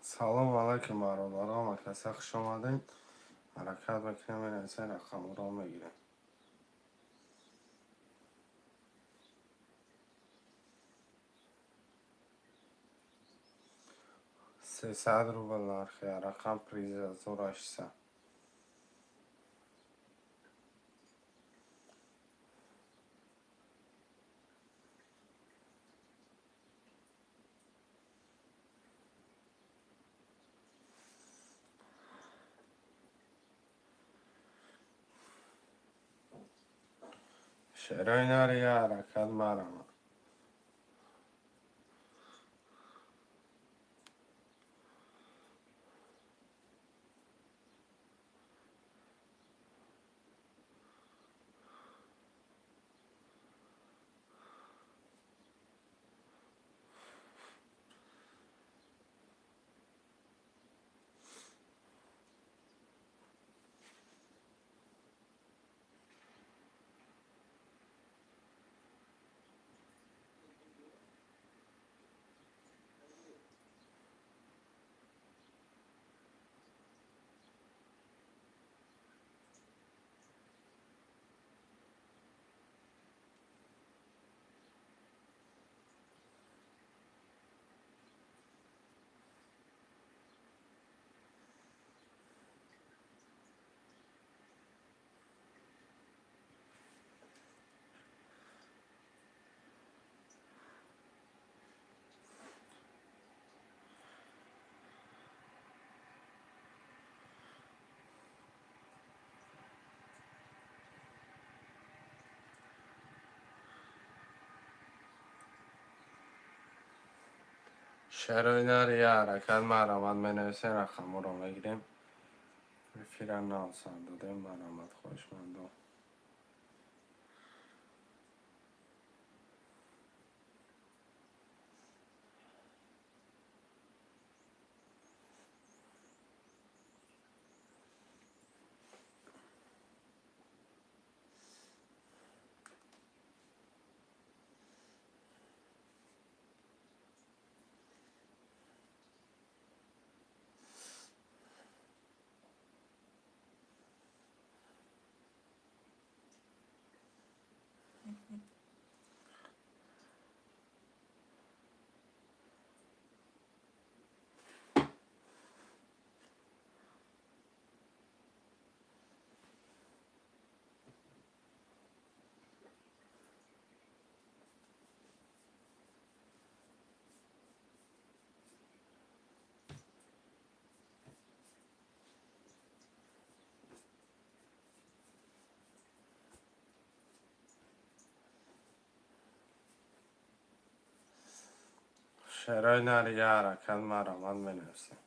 سلام علیکم برادران و کسی خوش آمدین. حرکت بکنیم این انسان رقم رو میگیریم. 300 روبل نرخی رقم پریز 1800. شرای ناری حرکت مرم. شرای ناری حرکت مرم. می نویسین رقم رو میگیریم. رفیرم نامسان دادیم مرمت خوشمندم. شرای ناری حرکت مرم. می نویسین.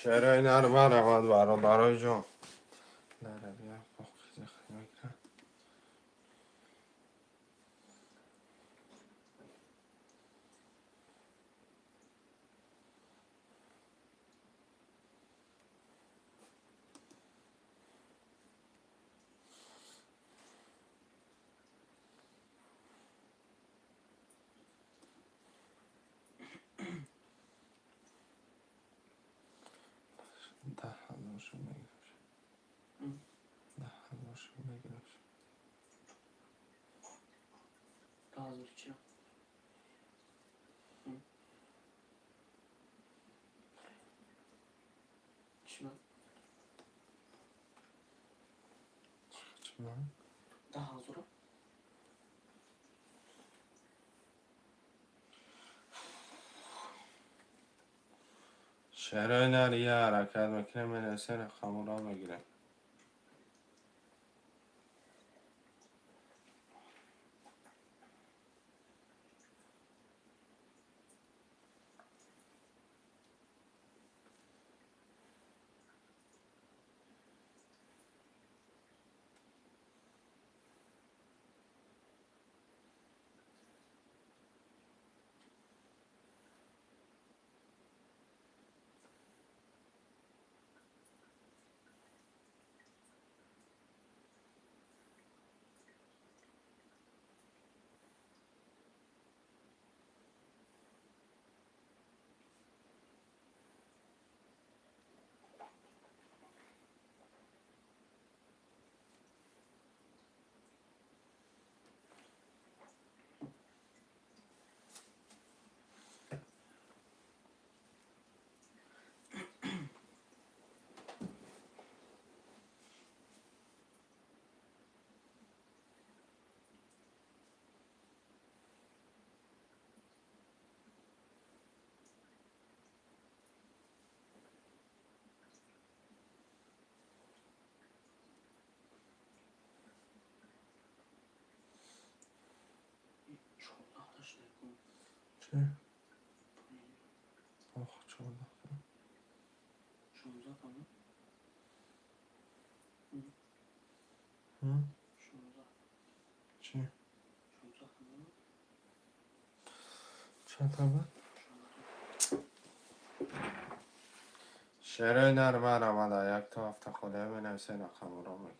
چرا این رو برامد برادرای جان لره بیا بخیزه خیلی کرد ده هزارشو بگیرش ده هزارشو بگیرش 10,000 چی؟ چی من؟ چی من؟ 10,000 چرا این رو یه حرکت میکنه من سر خمورا بگیره چهارده داشته کن چی؟ آخ 14 16 tamam. هم؟ 16 چی؟ 16 tamam. چند تا بود؟ 16 چرا این رو برامد یک تا هفته خوده بنویسه نه خمورا بگیره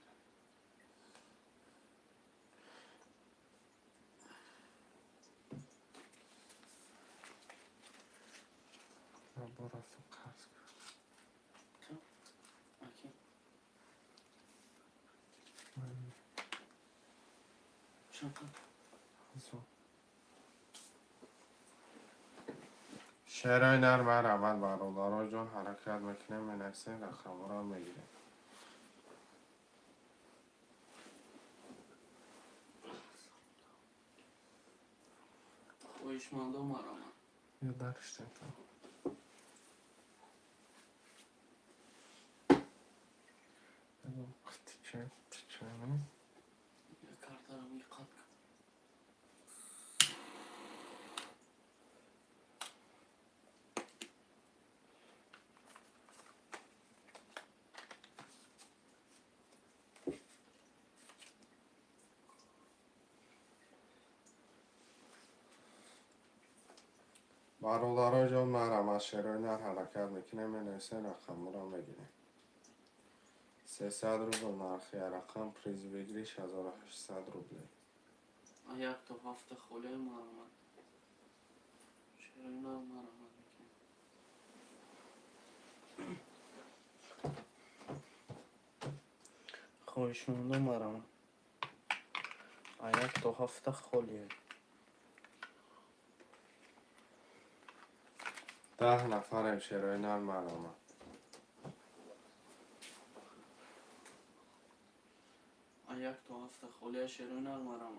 برو تو قرض Tamam. Okey. Şaka. چرا این رو برامد برادرای جان حرکت میکنه بنویسه نه خمورا بگیره Uyuşmanda umarım. یا درش تا تیچه نه Kartlarımı yıkat. برادرای جان مرمد چرا این حرکت میکنه بنویسه نه خمورا بگیره 300 روبل نرخی رقم پریز بگیریش 1800 روبل Ayak da hafta xole umarım. Şerine umarım. Uyuşmanda umarım. Ayak da hafta xole. 10 نفرم چرا این مرمد Ayak da hafta xole şerine umarım.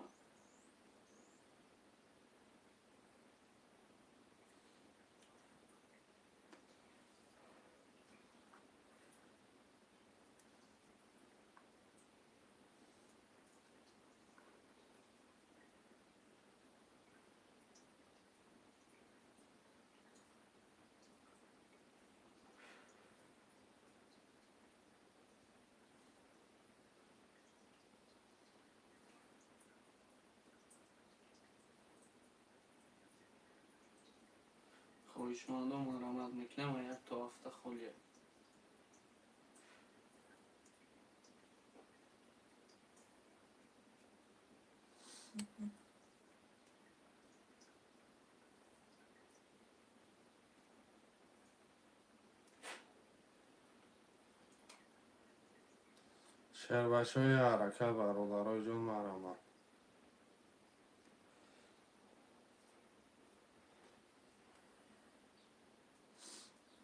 خواهشمندم مرحمت میکنم یک تا هفته خلیه. شهر بچه های حرکت برادرای جون مرحمت.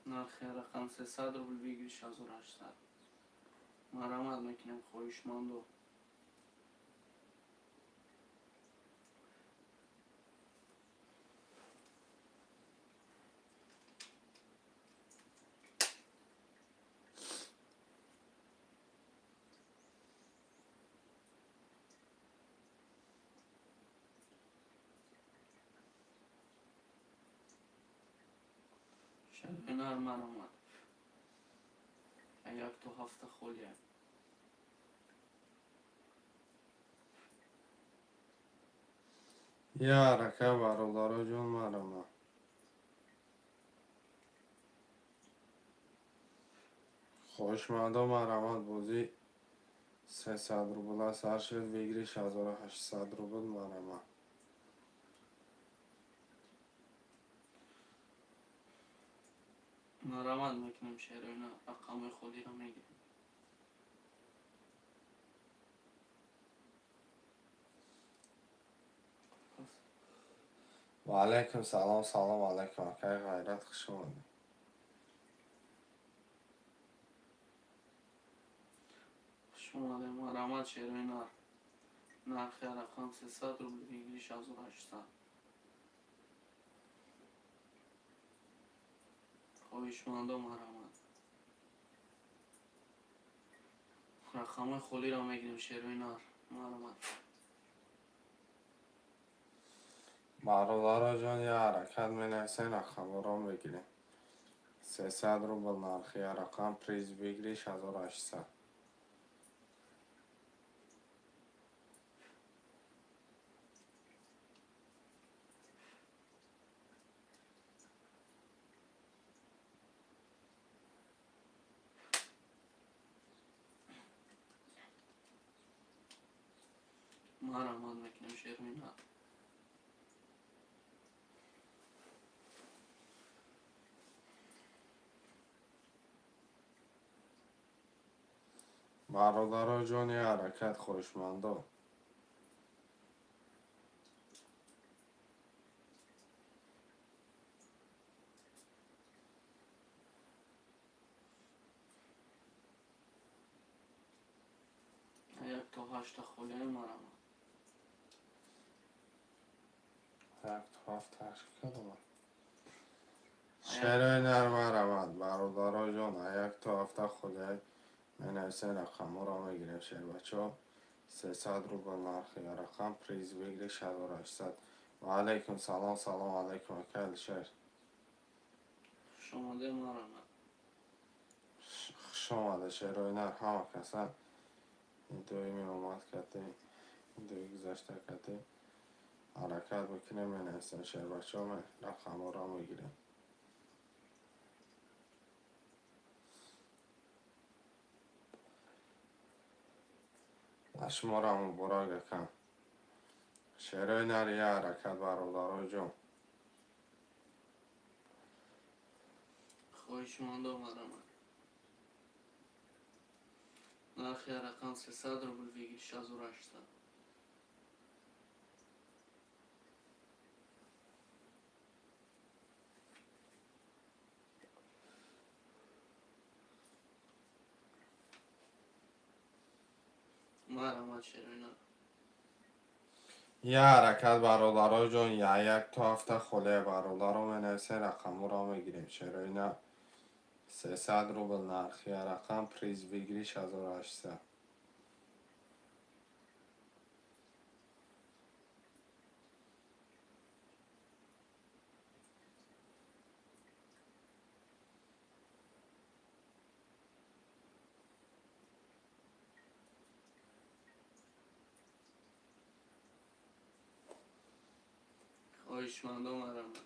نرخ رقم 300 روبل بگیری 6800. مرحمت میکنم خواهشمندم. شهر مرحمت یک تا هفته خلیه. یه حرکت برادرای جون مرحمت. خوشمندم مرحمت بازی 300 روبل است. هر شد بگیریش 1800 روبل مرحمت. مرحمت میکنم شهرینا رقم خودی را میگیرم. و علیکم سلام. سلام علیکم اکای غیرت خوش اومدی. خوش اومده مرحمت شهرینا. نرخ رقم 300 روبل بگیری 6800. خواهشمندم مرحمت. رقم خلی را میگیریم شهرینا مرحمت. برادرای جون یه حرکت می نویسین رقم را میگیریم. 300 روبل نرخی رقم پریز بگیریش 1800. مرحمت میکنم شهرینا. برادرای جون یه حرکت خوشمندم. یک تا 8 خلیه مرحمت. یک تا هفت تشکیل کدوم شهرهای مرحمت. برادرای جون یک تا هفته خودی می نویسین رقم را میگیریم. شهر بچه ها 300 روبل نرخی رقم پریز بگیریش 1800. و علیکم سلام. سلام علیکم اکل شهر. خوش اومده مرحمت. خوش آمده شهرهای نر همه کسا این دوی می اومد کتیم. این دوی گذشته کتیم. حرکت بکنیم می نویسین شهر بچه ها رقم را میگیریم. شمارمو برای کم شهرهای نر یه حرکت برادرای جون. خواهشمندم مرحمت. نرخ رقم 300 روبل بگیری 6800. مرحمت شهرینا. یه حرکت برادرای جون یک تا هفته خله برادر می نویسین رقم را میگیریم. شهرهای نه 300 روبل نرخی رقم پریز بگیریش 1800. خواهشمندم مرحمت.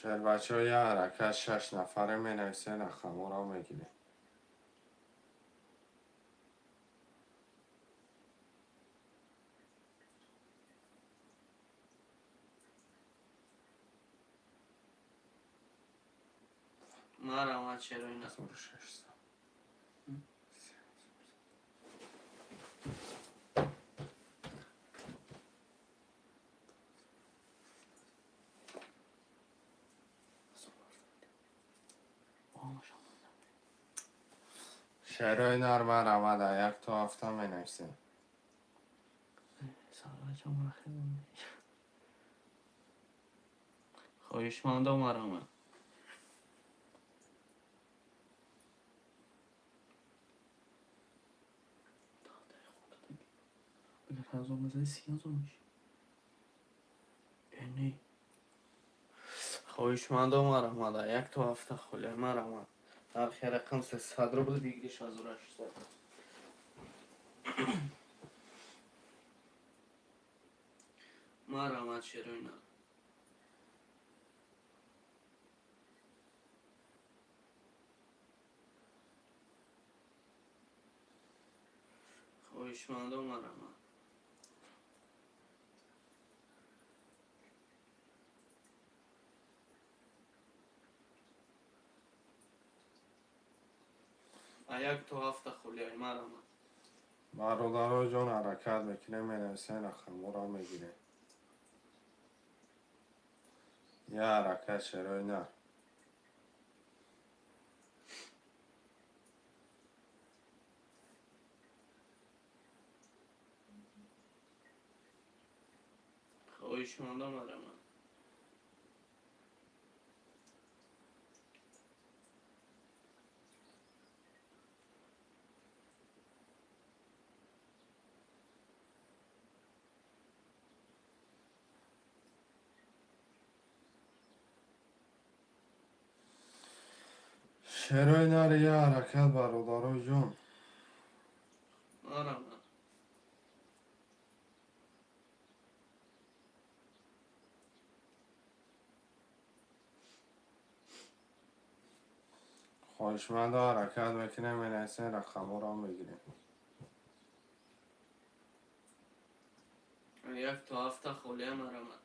شهر بچه ها یه حرکت 6 نفره می نویسه رقم را میگیره. مرحمت چرا اینا 1600 شهرهای نر مرحمت در یک تا هفته می نویسه. خواهشمند و مرحمت. اگر هزار مزه 30,000 میشه. یعنی خواهشمند و مرحمت در یک تا هفته خلی مرحمت. در خیر رقم 300 روبل دیگری 1800. مرحمت چرا اینا خواهشمند و مرحمت. یک تا هفته خلی مرحمت. برادرها جان حرکت میکنه می نویسه رقم را میگیره. یه حرکت شهرهای نر خواهشمند و مرحمت. شهرهای نر یه حرکت برادرها جان. مرحمت. خواهشمند حرکت میکنه می نویسه رقم را میگیره. یک تا هفته خلی مرحمت.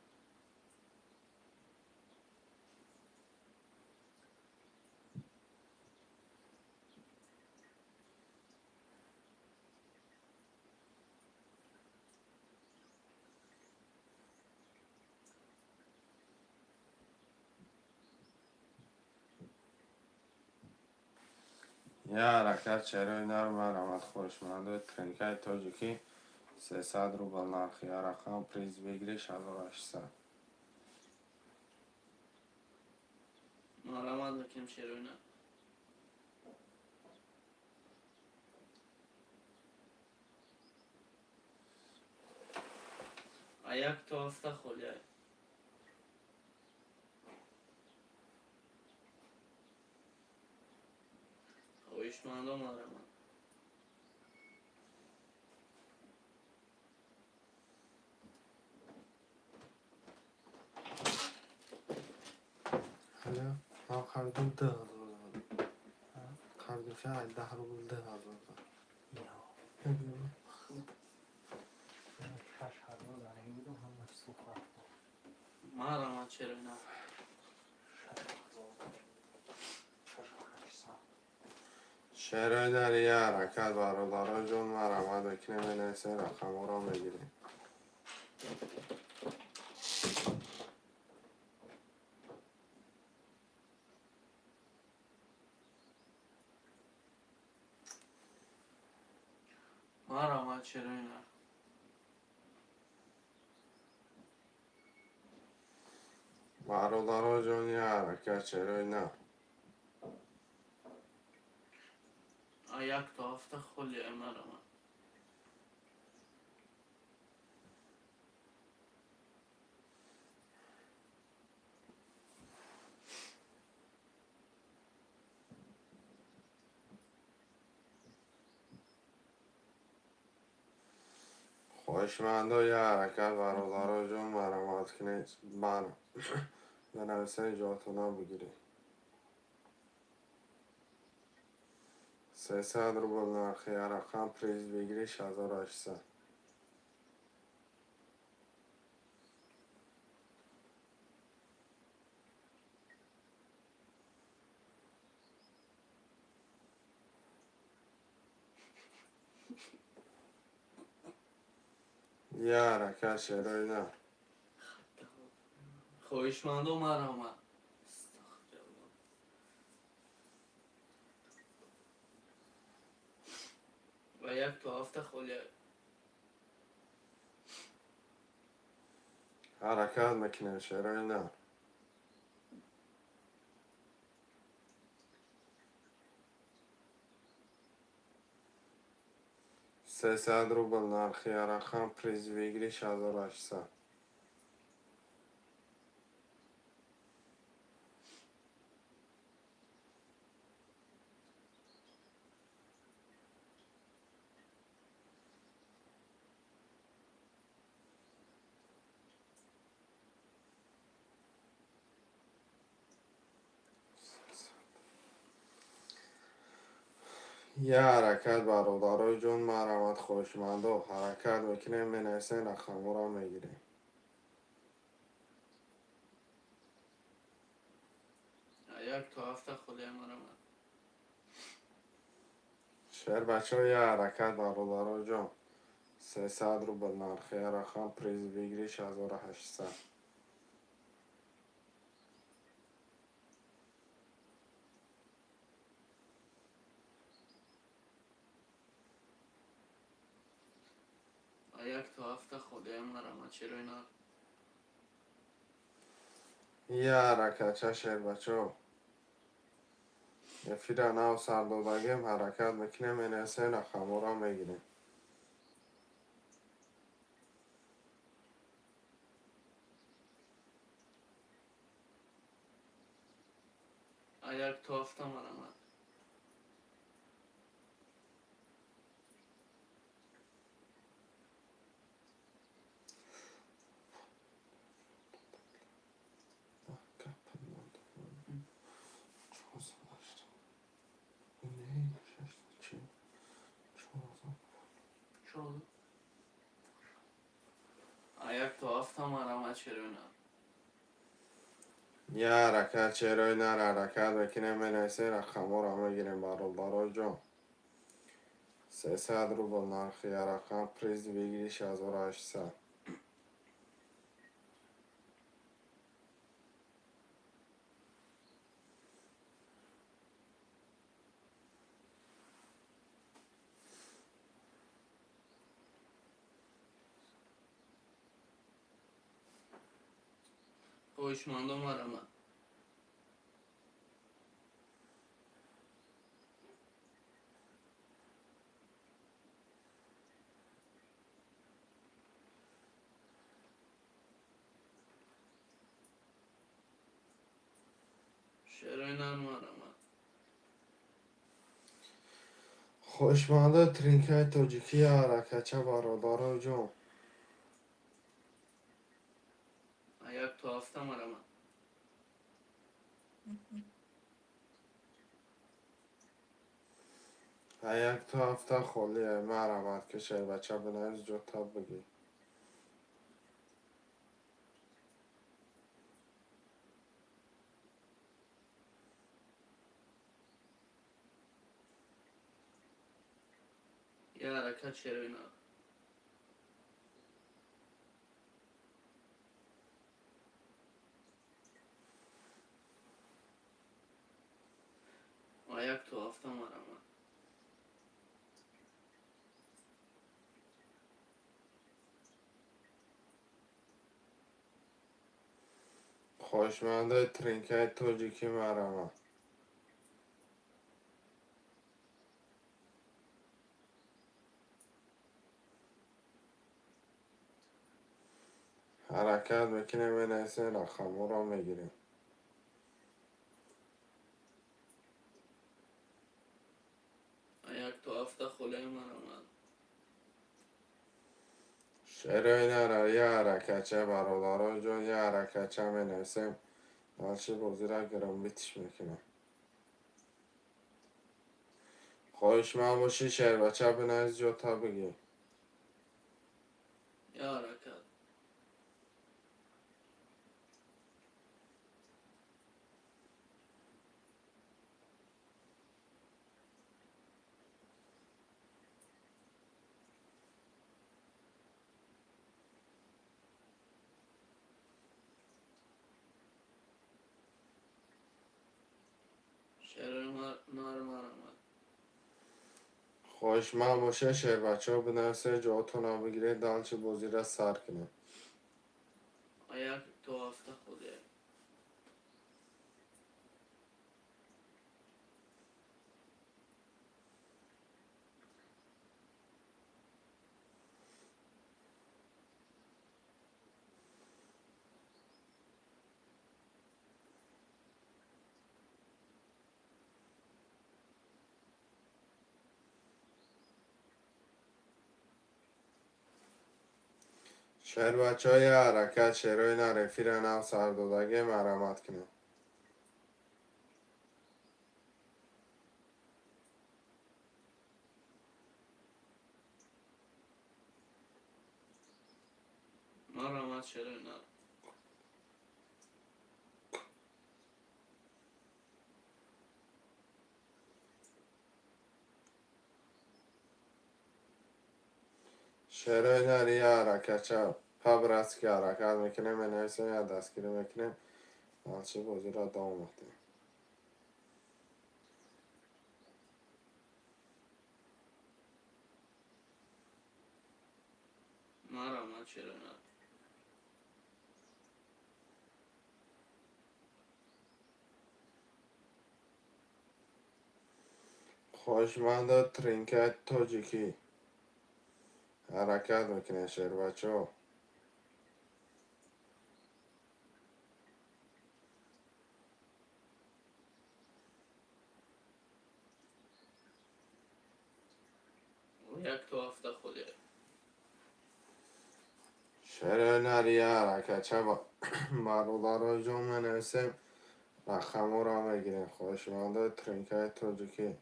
یه حرکت شهرهای نر مرحمت. خواهشمند ترنکای تاجیکی 300 روبل نرخ یه رقم پریز بگیری 1800. مرحمت بکنم چرا اینا یک تا هفته خلی خواهشمند و مرحمت. حالا ما خریدم 10,000 خریدم شاید 10 روبل 10,000. مرحمت چرا اینا شهرهای نر یه حرکت برادرها جان مرحمت بکنه می نویسه رقم را میگیره. مرحمت چرا اینا برادرها جان یه حرکت شهرهای نر یک تا هفته خلی مرحمت. خواهشمند یه حرکت برادرها جان مرحمت کنید. بنویسه جاتونا بگیری. 300 روبل نرخ یه رقم پریز بگیری 6800. یه حرکت شروع نه. خواهشمندم مرحمت. و یک تو هفته خاله. حرکت میکنه شروع نه. 300 روبل نرخ یه رقم پریز بگیری 6800. یه حرکت برادرای جون مرحمت خوشمندو حرکت میکنه مینویسه رقم را میگیری. یک تو هفته خاله مرحمت. شهر بچه ها یه حرکت برادرای جون 300 روبل نرخ یه رقم پریز بگیری 6800. و یک تو هفته خاله مرحمت. چرا اینا؟ یه حرکت چه شهر بچه ها یه فیره نو سر دادگیم حرکت میکنه مینویسه رقم را میگیری. یک تو هفته مرحمت. شد. یک تو هفته مرحمت. چرا اینا؟ یه حرکت چرای نر حرکت بکنه مینویسه رقم را میگیریم برادرای جون 300 روبل نرخ یه رقم پریز بگیری 6800. خواهشمندم مرحمت. چرا اینا مرحمت. خوشمنده ترینکای تاجیکی حرکت چه برادرای جون یک تو هفته مرحمت. یک تا هفته خالیه مرحمت که شهر بچه بنویس جوتا بگی. یه حرکت چرا اینا؟ و یک تو هفته مرحمت. خوشمنده ترینکای تاجیکی مرحمت. حرکت میکنه بنویسه رقم را میگیریم. و یک تو هفته خاله مرحمت. شعر نره یه حرکت چه برادرای جون یه حرکت چه بنویسیم نقش بازی را گرانبیتش میکنم. خواهش من باشی شعر بچه بنویس جا تا بگی. یا حرکت. شعر نار آمد. خواهش من باشه شعر بچه ها بنویسه جاتون ها بگیره دانچه بازی را سر کنه. Ayak tuhafta oluyor. شعر بچه های حرکت شعرهای نرفی را نو سردادگی مرمت کنه. Maramat şerine. شعرهای نری حرکت چه پبرست که حرکت میکنه منویسه یا دستگیری میکنه دانچه بازی را دام مخته. Maramat şerine. خواهشمند ترینکت تاجیکی حرکت میکنه شعر بچه ها. Ayak tuhafta oluyor. شعر نری حرکت چه برادر جان منویسه رقم را میگیره. خواهشمند ترینکت تاجیکی.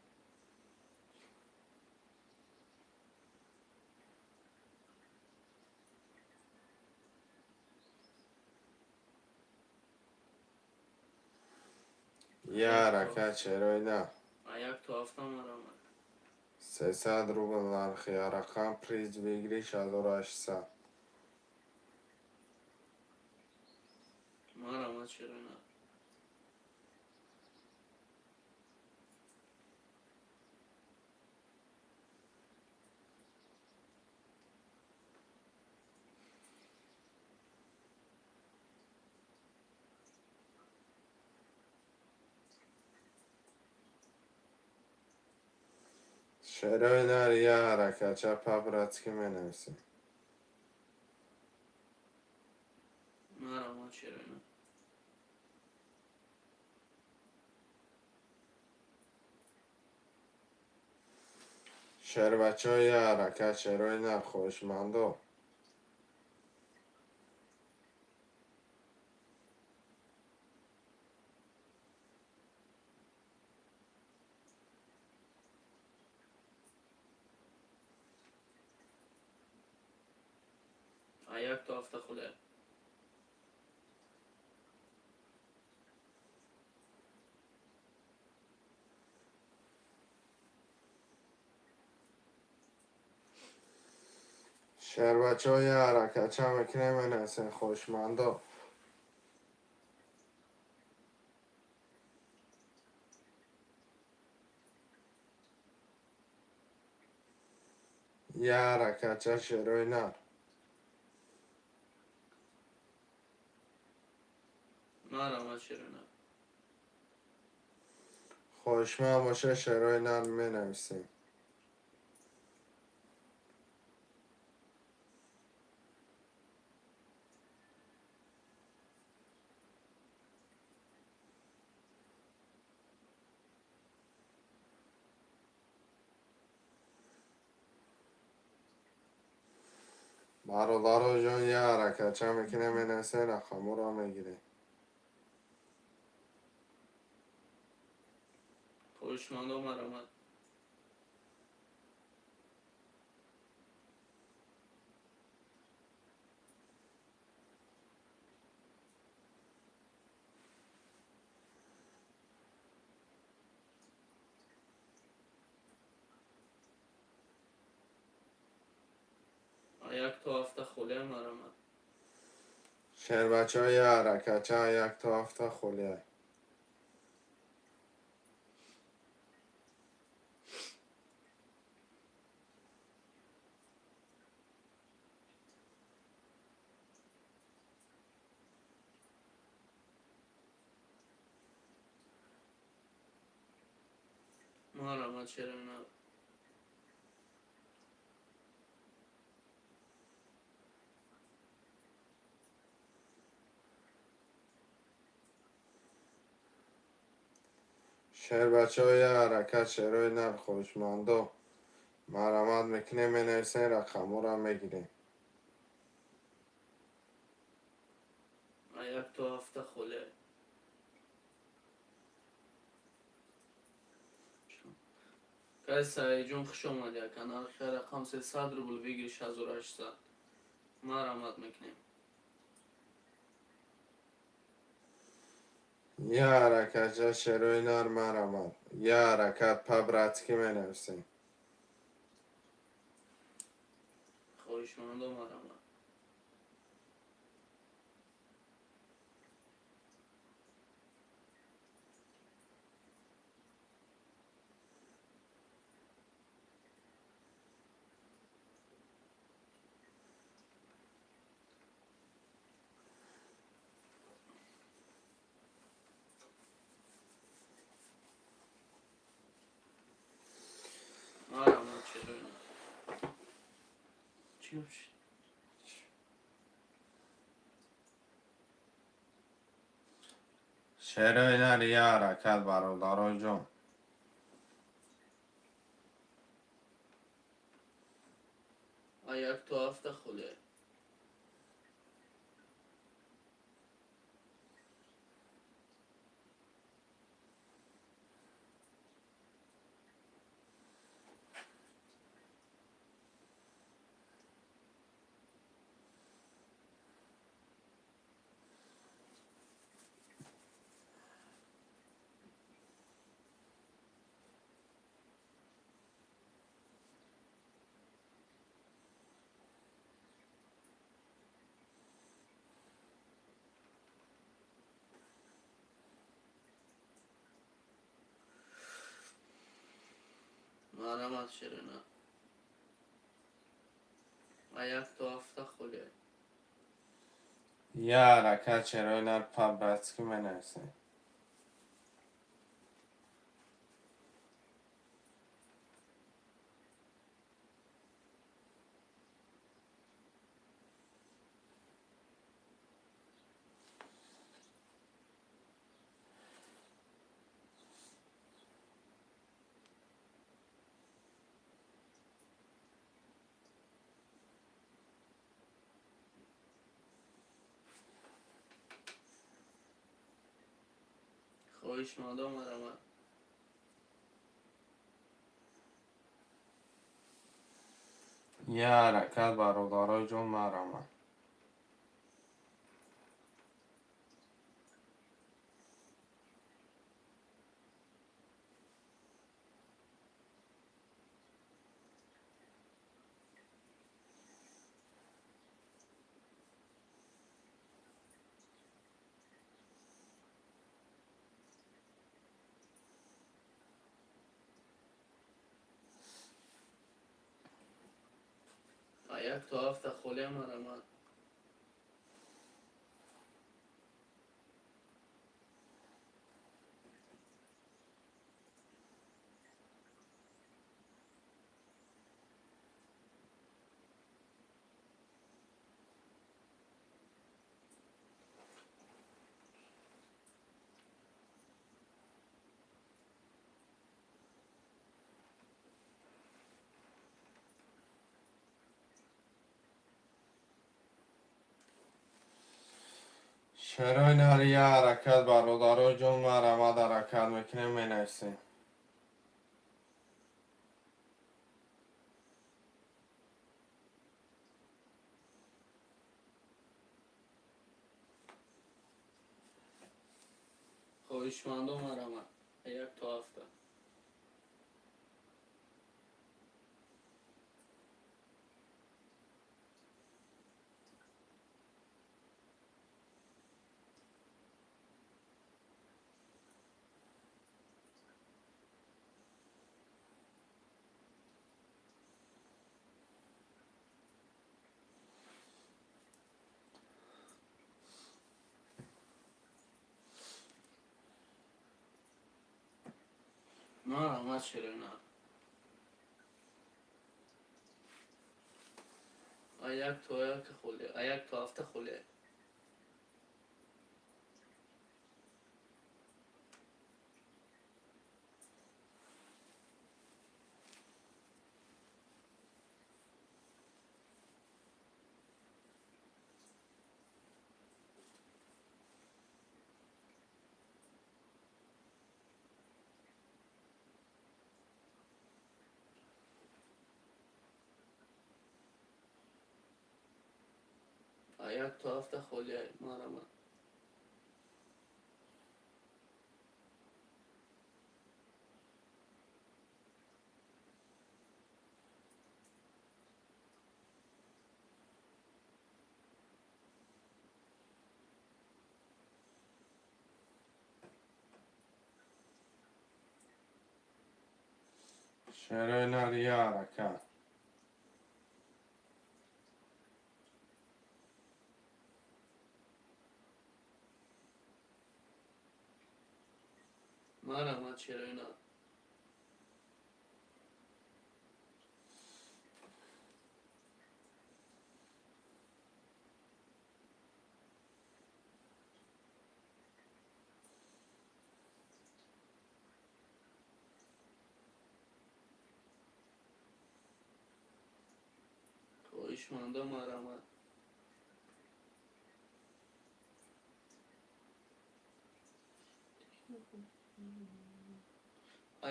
یه حرکت شعرهای نه Ayak tuhafta maramat. 300 روبل نرخی رقم پریز بگیری 1800. Maramat şerine. شعرهای نری یه حرکت چه پبرتسکی منویسه. Maramat şerine. شعر بچه های یه حرکت شعرهای نه خواهشمندو. Ayak tuhafta oluyor. شعر بچه های یه حرکت چه میکنه منویسه خواهشمندو. یه حرکت چه شعرهای نه Maramat şerine. خواهشمند باشه شعرهای نه منویسه. برادر جان یه حرکت چه میکنه منویسه رقم را میگیره. خواهشمندم مرحمت. یک تا هفته خوله مرحمت. شهر بچه های حرکت یک تا هفته خولیه. مرحمت شیرینار. شهر بچه های حرکت شهرهای نر خوشمندو مرمت میکنه مینویسین رقم را میگیریم. یک تا هفته خوله. که سعی جون خوش آمده. کانال خیر رقم 300 روبل بگیر 6800. مرحمت میکنیم. یه حرکت جا شهرهای نر مرمت. یه حرکت پبرتکی مینویسین. خواهشمندم مرحمت. مرحمت شیرینار. چی بشه؟ شهرهای نر یه حرکت برادرای جون. یک تا هفته خوله. مرحمت شیرینار. یک تا هفته خوله. یه حرکت شهرهای نر پبرتکی مینویسین. خواهشمندم مرحمت. یه حرکت برادرای جون مرمت. یک تا هفته خوله مرحمت. شهرهای نر یه حرکت برادرای جون مرمت حرکت میکنه مینویسین. خواهشمندم مرا یک تا هفته. مرا چرا نه یک تا یک خوله یک تا هفته خوله. یک تا هفته خوله مرا شراینا ریا حرکت چرا نه خواهشمندم مرا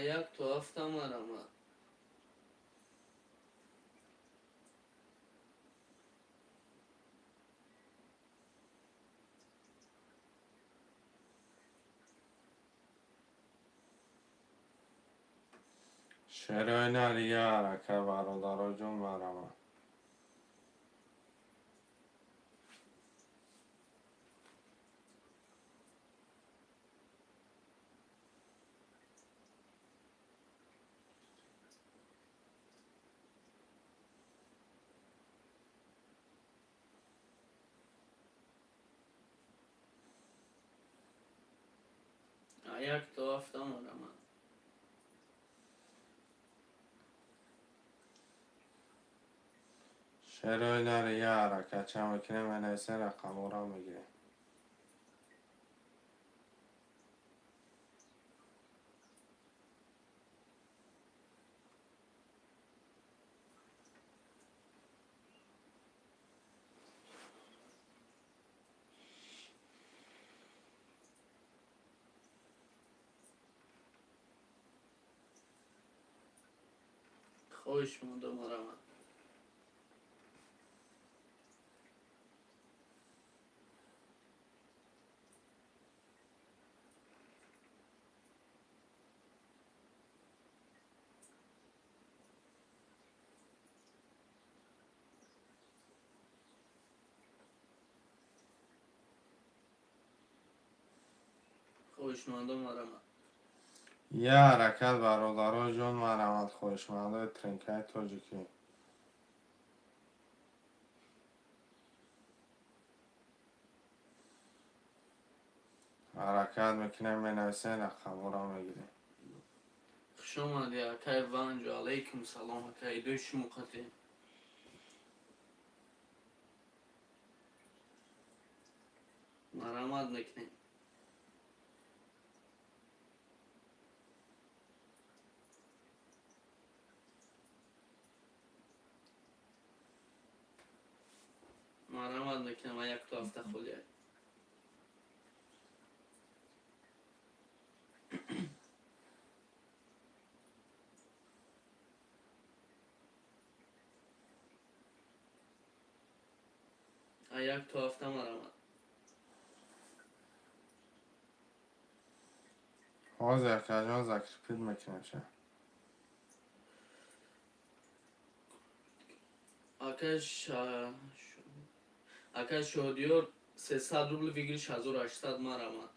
یک تا هفته مرا شراینا ریا حرکت برادر جون مرا یک تا هفته مرا شراینا ریا حرکت چه میکنه من ایسه رقم را میگیره. خواهشمندم مرا خواهشمندم مرا یه حرکت برادر جون مرا خوشمنده ترینکای توجیکی حرکت میکنه من ایسه رقم را میگیره. خوش آمدی اکای ونج علیکم سلام اکای دوش مقتی مرحمت میکنیم مرحمت میکنم یک تا هفته خوله یک تا هفته مرحمت حاضر کجان ذکر پید میکنیم شه. Aka şodiyor 300 rubl vigri 1800 marama.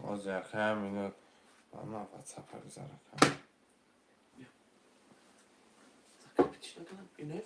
حاضر که همینو بنا واتساپ بگذاره کنم. Kapıçına kadar bir ne?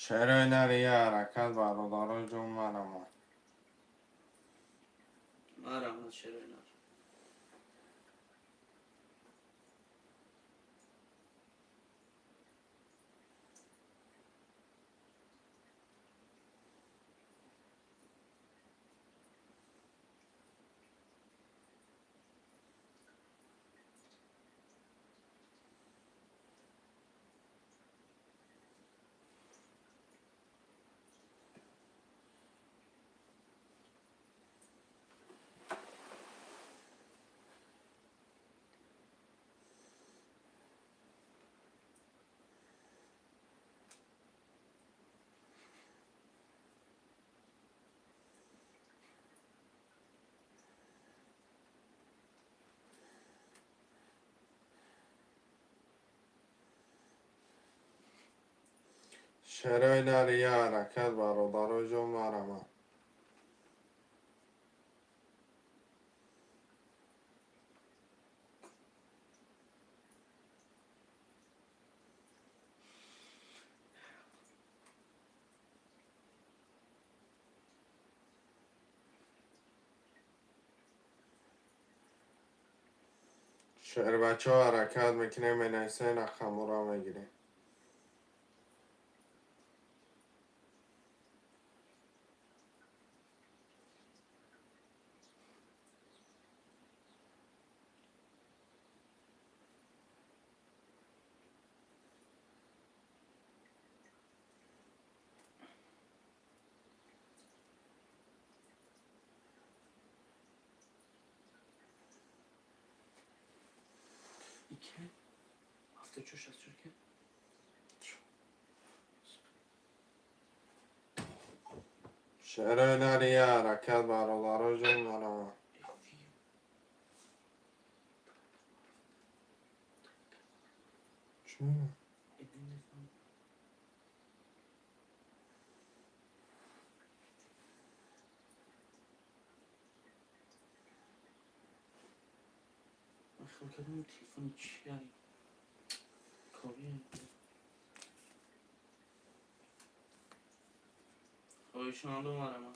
شهرهای یه حرکت برادرای جون مرما. Marama şerenar. شهرهای یه حرکت برادرای جون مرما. شهر بچه ها حرکت میکنه مینیسه نخمو را میگیره. İki. Hafta çoş az Türkiye. شهرهای یه حرکت برادرای جون مرما. چی؟ Aşkım kadın telefonu çiğ Korean. Hoşuna da marama.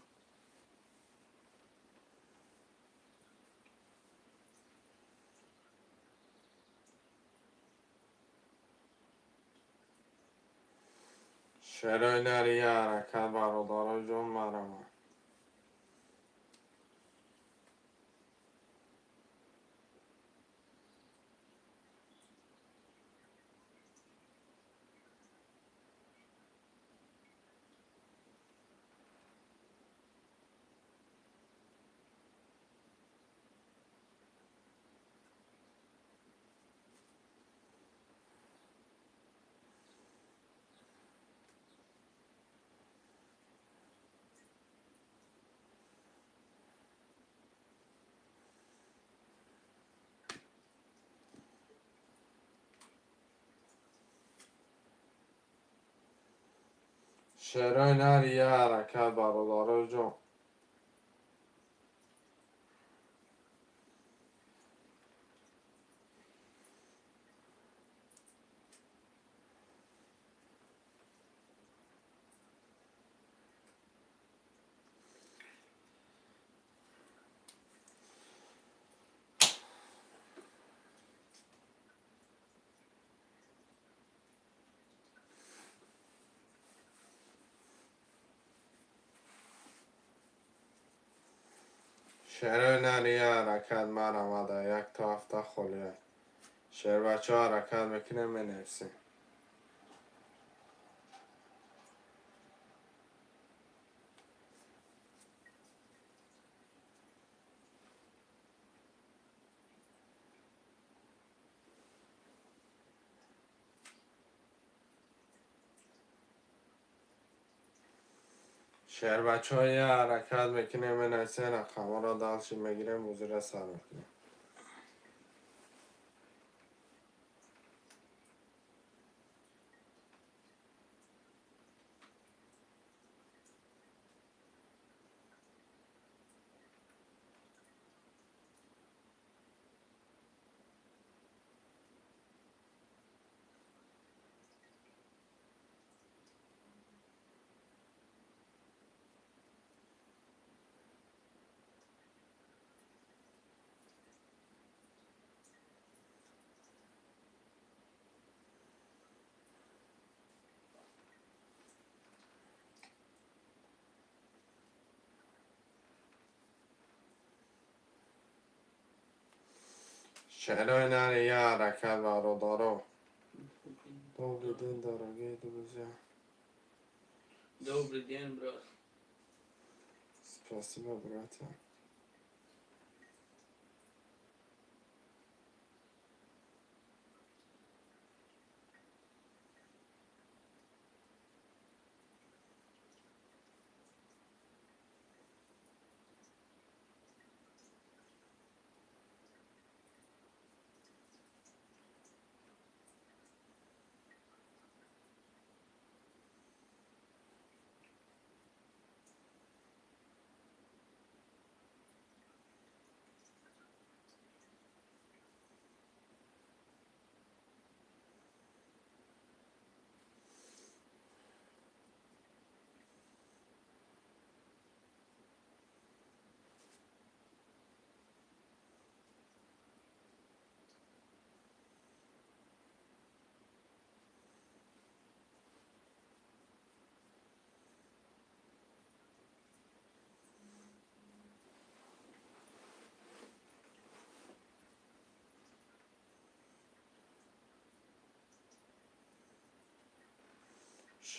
شهرهای یه حرکت برادرای جون مرما. شعرهای نر یه حرکت برادرای جان. شعرهای نر یه حرکت من آمده یک تا هفته خلیه. شعر بچه ها حرکت میکنه می نفسیم. شعر بچه ها یه حرکت میکنه می نفسیم. رقم را دلشی میگیره موضوع را سر میکنه. شعرهای نر یه حرکت برادرا. Добрый день, дорогие друзья. Добрый день, брат. Спасибо, братья.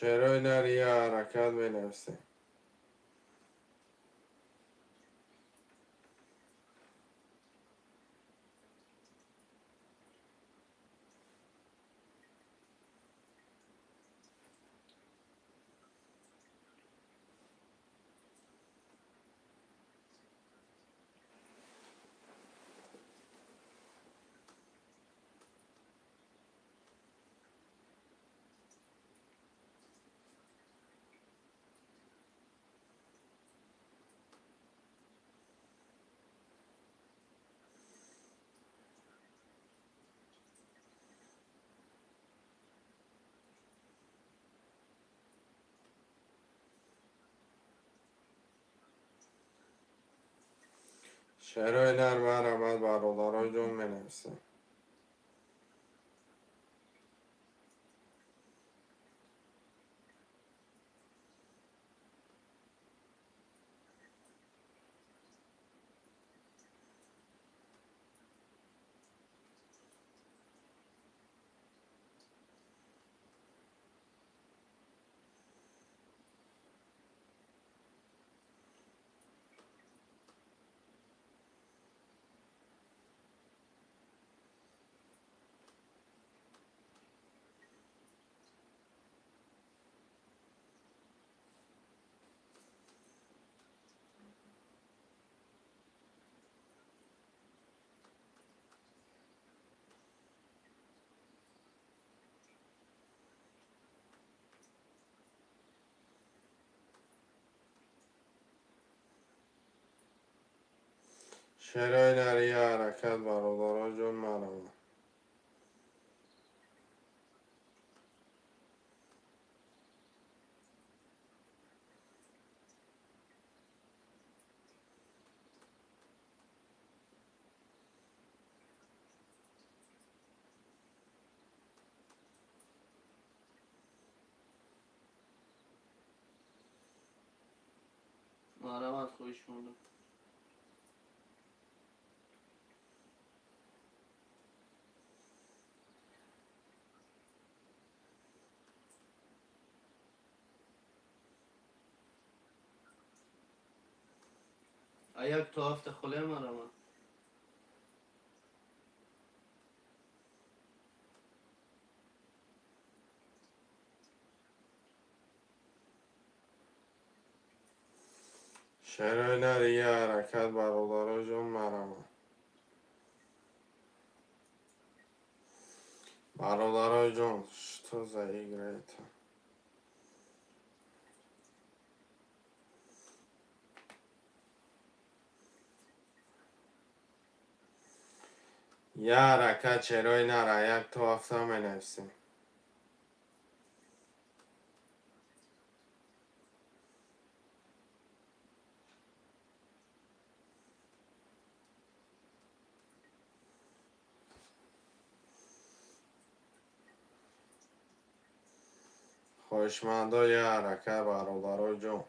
شعرهای نر یه حرکت می نفسیم. شعرهای نر من آمد برادرای جان می نفسیم. چرای نری حرکت برادرها جون مرا. مرحمت خوش موندم. یک تا هفته خله مرحمت. چرای نری حرکت برادرها جون مرا. برادرای جون что за игра это? یه حرکت چرای نره یک تا هفته می نفسیم. خوشمندا یه حرکت برادرای جون.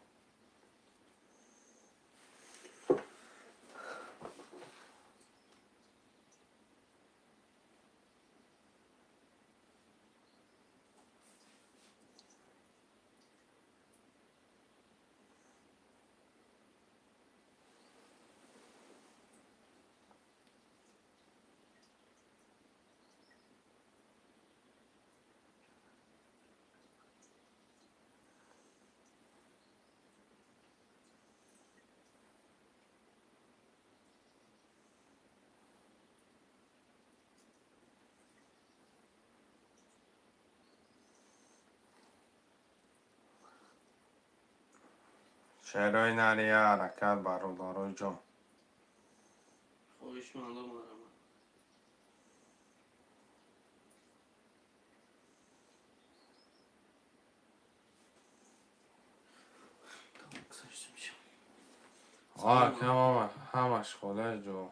چرای نری حرکت برادرای جون. خوش موندم مرحمت. کم همش خله جو.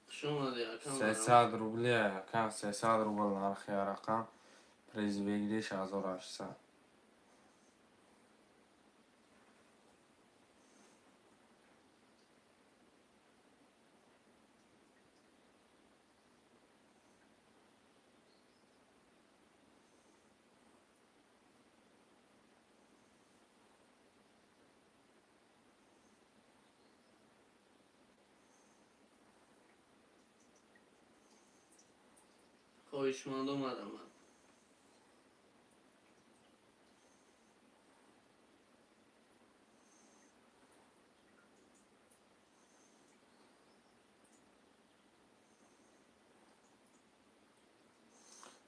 خوش اومدی یکم 300 روبلیه یکم 300 روبل نرخی رقم پریز بگیریش 1800. خوش موندم مرحمت.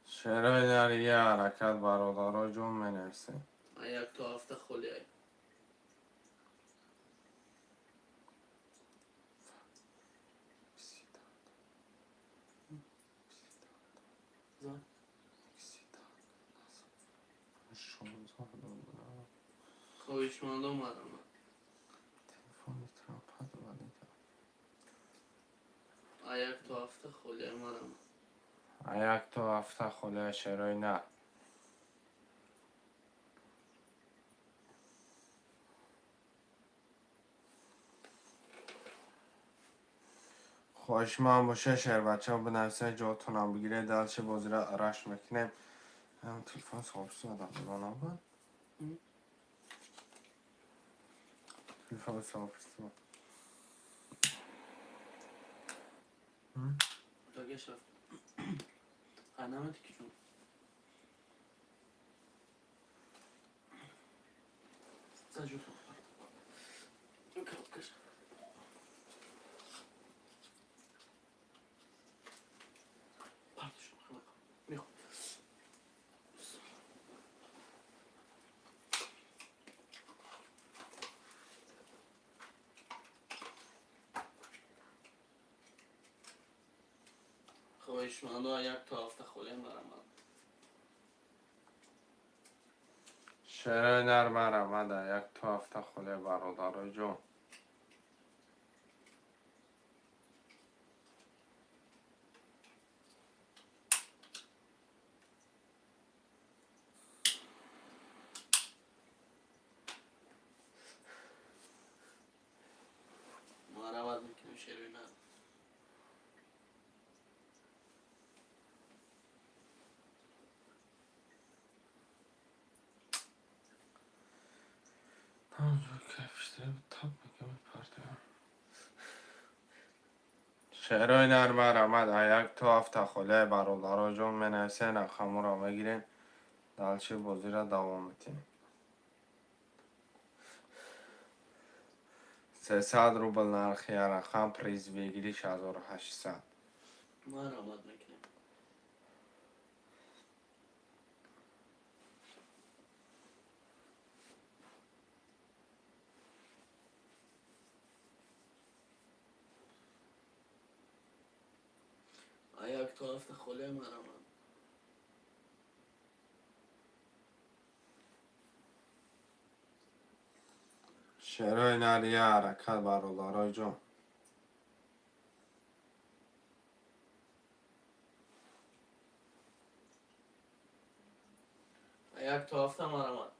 چرای نری یه حرکت برادرای جون می نفسیم. یک تا هفته خله. خوش موندم مرحمت. یک تا هفته خله مرحمت. یک تا هفته خله چرای نه. خواهش من باشه شهر بچه ها بنویسه جاتون هم بگیره دلش بازی را عرش میکنیم. هم تلفن صاحب ساده بلانه بود. تلفن صاحب ساده. داگش رفت. خانمت کی جون؟ سجود کن. کش. پرداش کن. میخوام. خواهشمندا یک تا هفته خاله مرمد. شعرهای نرم آمده یک تا هفته خاله برادر جان. مرمد میکنم شعرهای نرم. شعرهای نرم آمده یک تا هفته خاله برادر جان می نویسین خمو را میگیرین دلچه بازی را دوام میتین. 300 روبل نرخ یک رقم پریز بگیریش 1800. مرمد میکنم. یک تا هفته خاله مرمد. شعرهای نری حرکت برادر جان. یک تا هفته مرمد.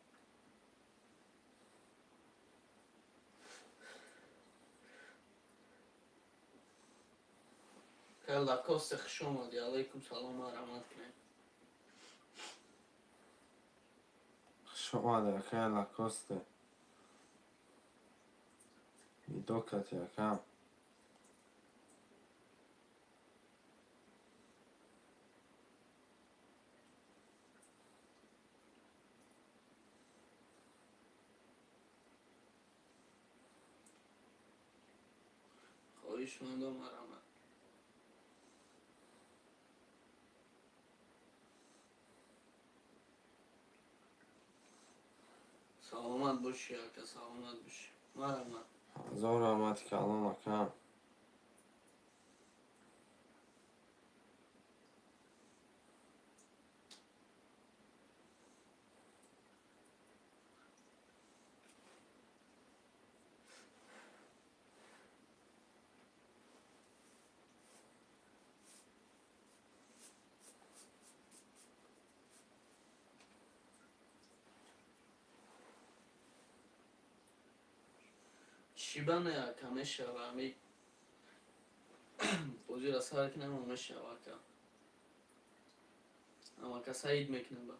خیلی لکاست خوش آمدی. علیکم سلام مرمد کنیم. خوش آمده که لکاسته میدوکت یکم. خواهشمندا مرمد. سلامت باشی که سلامت باشی مرمد. هزار رحمت که الان اکم. چی بنه که میشوه همی بازی را سر کنم و میشوه که اما که سعید میکنه با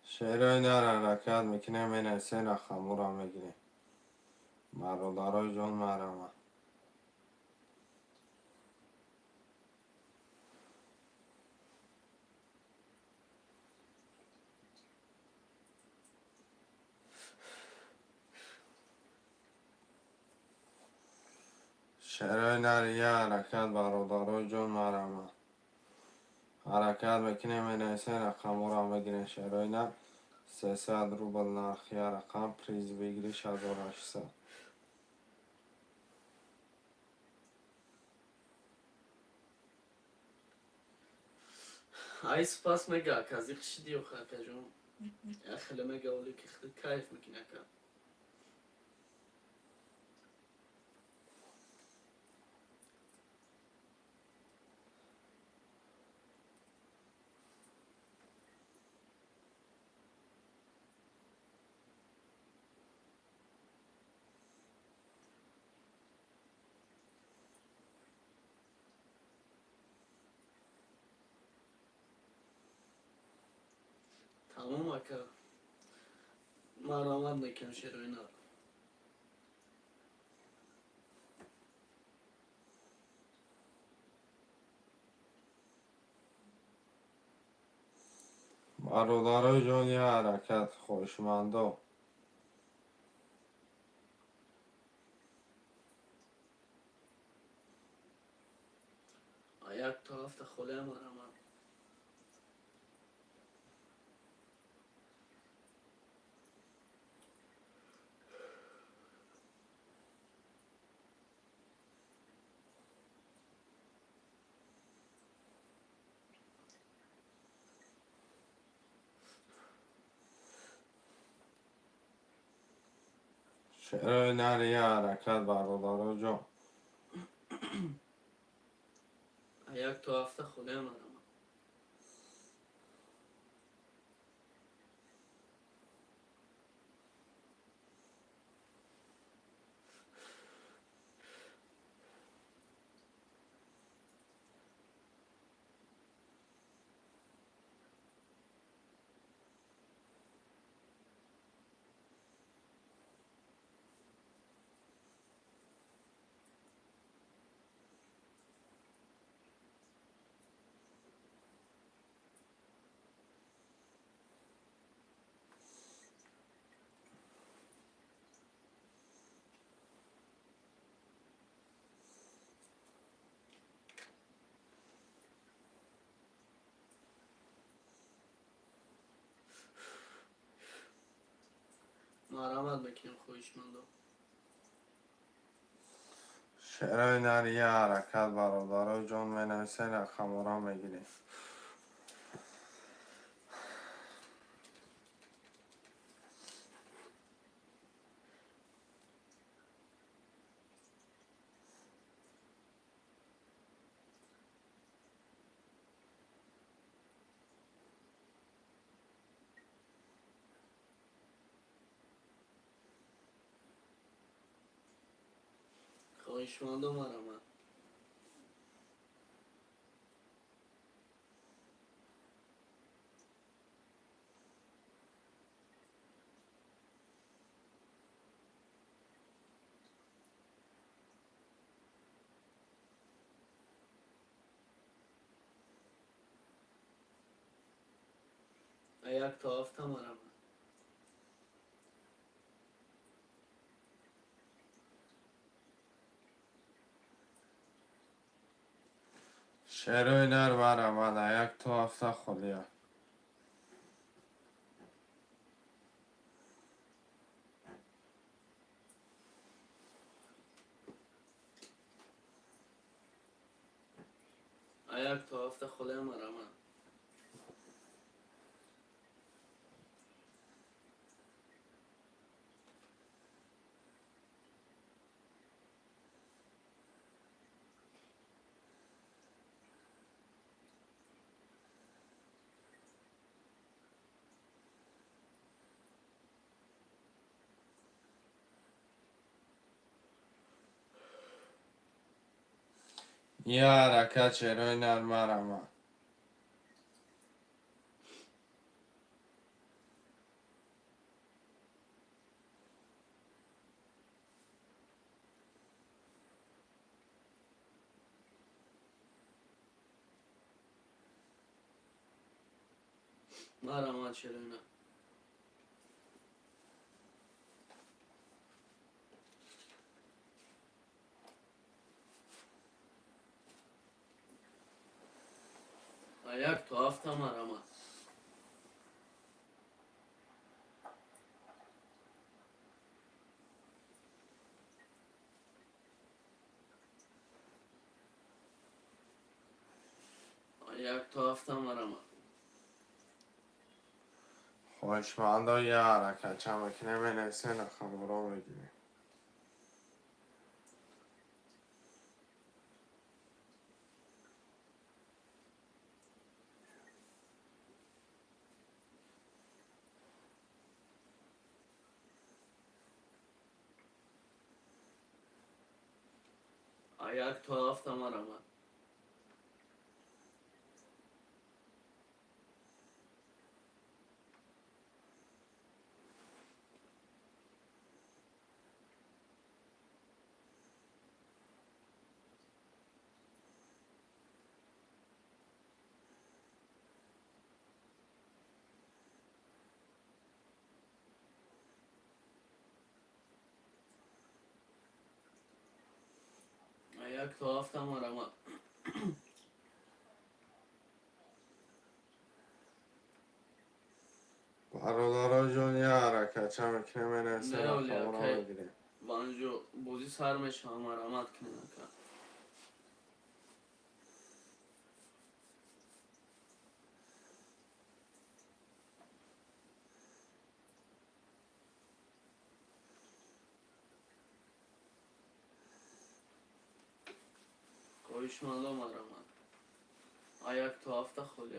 شعرهای نر حرکت میکنه می نویسین خمو را میگیرین برادر جان مرمه. شعرهای نر حرکت برادر جان مرمه. حرکت میکنه می نویسین خمو را میگیرین شعرهای نر 300 روبل نرخ یک رقم پریز بگیریش 1800. ای سپاس میگه که از این خشیدی و خواه که جون خیلی میگه ولی که خیلی کیف میکنه که تمام که مرامت میکنم شیر و اینا. برادر جان یه حرکت خوشمندا. یک تا هفته خاله مرمد. چرا نری یه حرکت برادر جان. یک تا هفته خونه مرم. مرحمت بکنیم خویشمندو. چرا نری یه حرکت برادر جان منویسه رقم را میگیری. خویشمندو مرحمت. یک تا هفته مرحمت. چرا نر برامد یک تو هفته خودیا. یک تا هفته خونه مرحمت. یه حرکت چرا نر مرامد. مرحمت چرا نه. یک تا هفته مرحمت. یک تا هفته مرحمت. خوشمندا یه حرکت چمکنه منویسه رقم را میگیری. یک تا هفته مرحمت. یک تا هفته مرحمت. برادر جان یه حرکت چمکنه منویسه نه اولی رقم را اکی میگیری. وانجو بوزی سر میشه مرحمت کنه نکن. خواهشمندم مرامد. یک تا هفته خودی.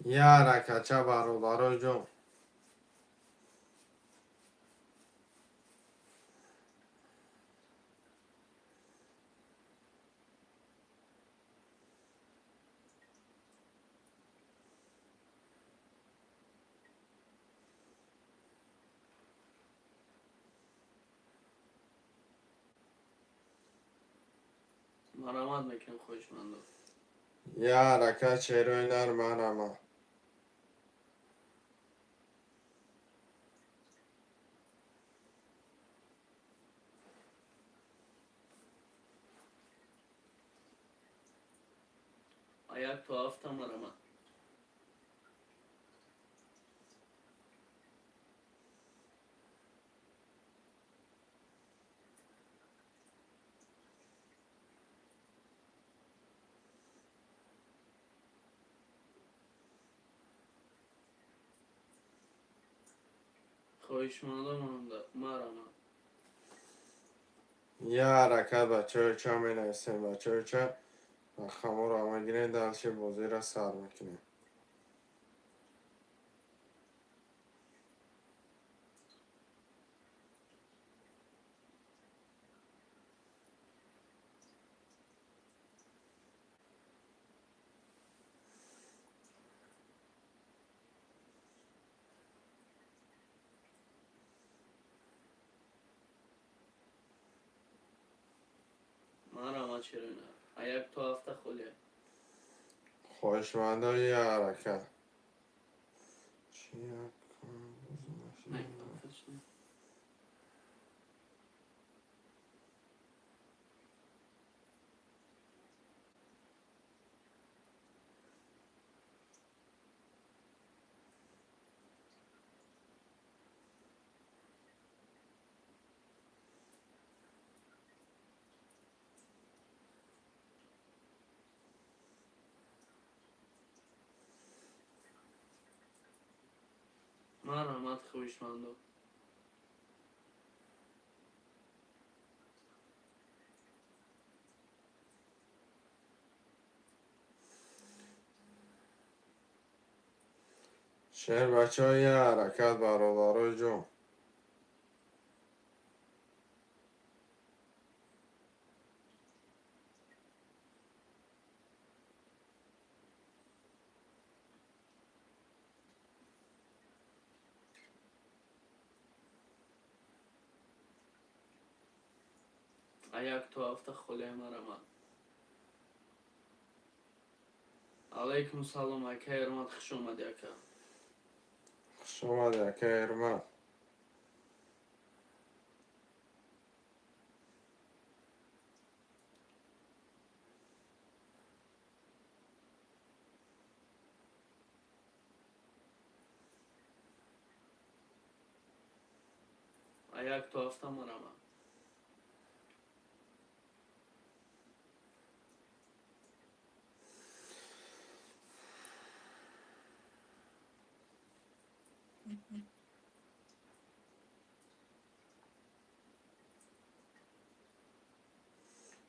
یا رکچه برادر جون. مرامد میکنم خواهشمندم. یا رکچه چیروی نر مرامد. یک تا هفته مرامد. خواهشمندم مرامد. یا رکت بچه چه می نویسیم بچه چه خمور آمه گیرین دلچه بازی را سر میکنیم. مرامد چیروی نر. یک تا هفته خودی. خوشمنده یا رکت. چی نه کنم؟ مرامد خواهشمندم. شهر بچه های حرکت برادر جون. یک تا هفته خودی مرامد. علیکم سلام اکا ارماد خوش اومدی اکا. خوش آمده اکه ارمن. یک تا هفته مرامد.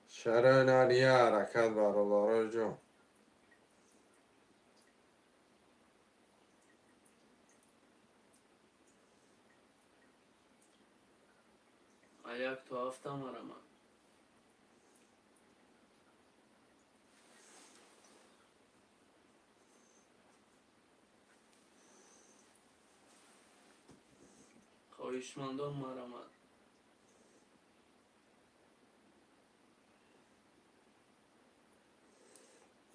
شهر نری حرکت برادر جون. یک تا هفته مرامد. خواهشمندم مرامد.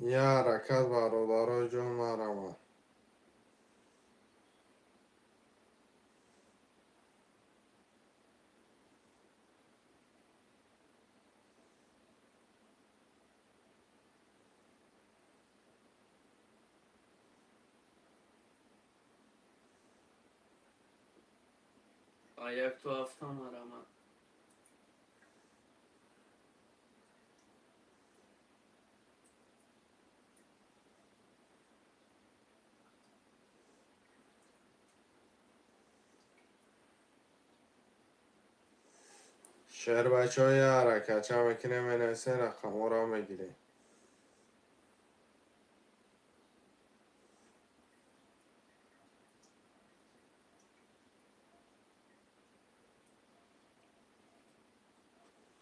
یا حرکت برادر جون مرامد. یک تا هفته مرامد. شعر بچه های حرکت چه مکنه می نویسه رقم را میگیری.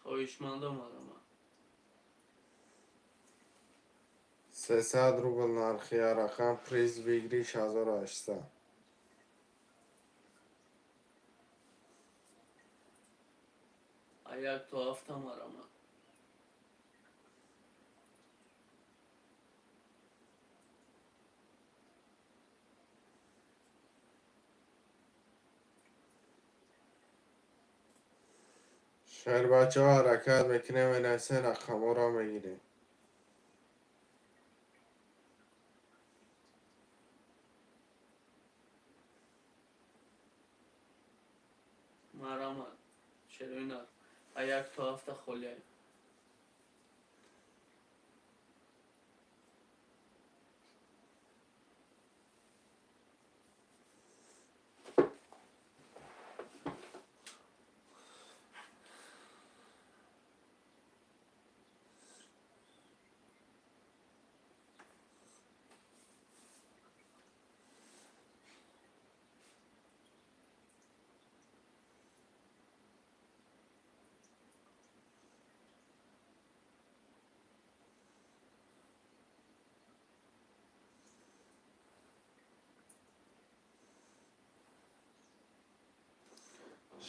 خواهشمندم مرا. 300 روبل نرخی رقم پریز بگیری 6800. یک تا هفته مرا. شعر بچه ها حرکت میکنه می نویسه رقم را میگیری. مرا چرا اینا یک تا هفته خولیه.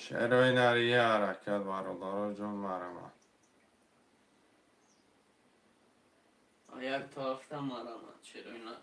شعر نریه حرکت برادر جون مرمه. یک تا هفته مرا چرا اینا.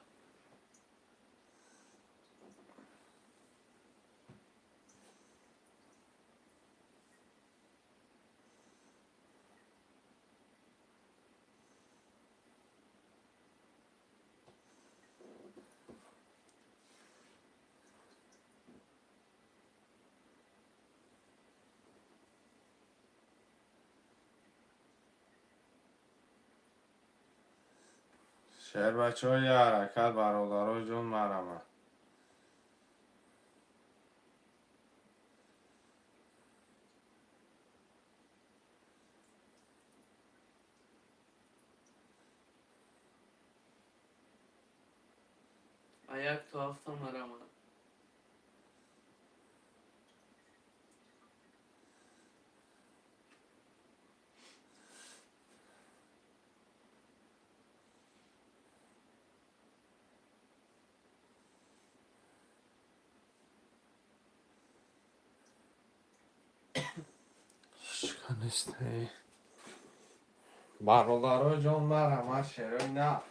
شعر بچه های حرکت برادر جون مرمه. یک تا هفته مرا. شکنسته برادر جون مرمه شعر نه.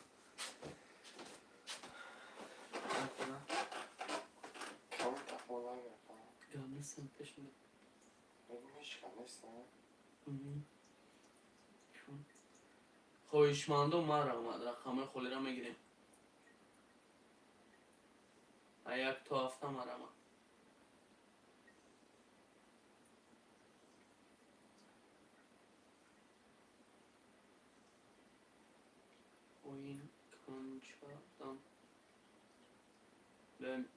خواهشمندم مرا رقم خولی را میگیریم. یک تا هفته مرا. Oyun kançadan ben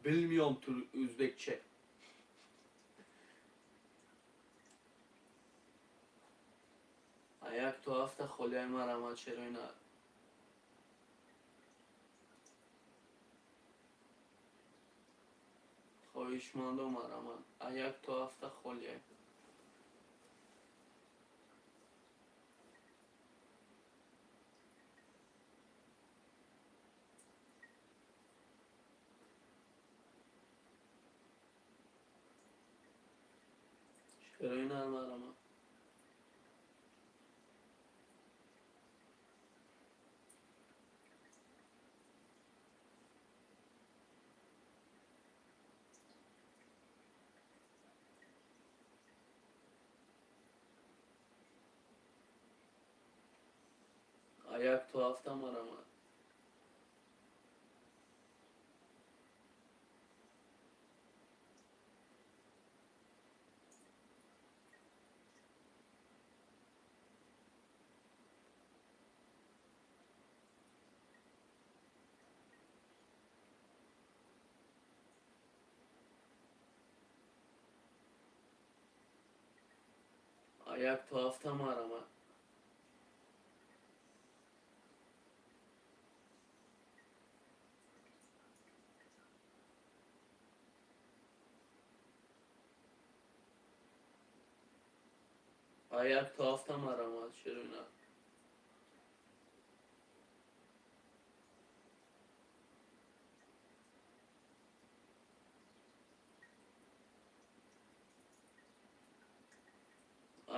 bilmiyorum Özbekçe. یک تا هفته خولیه مرا چرا اینا. خواهشمندم مرا یک تا هفته خولیه. چرا اینا مرا. یک تا هفته مرا. یک تا هفته مرمه. یک تا هفته مرمه شیرینه.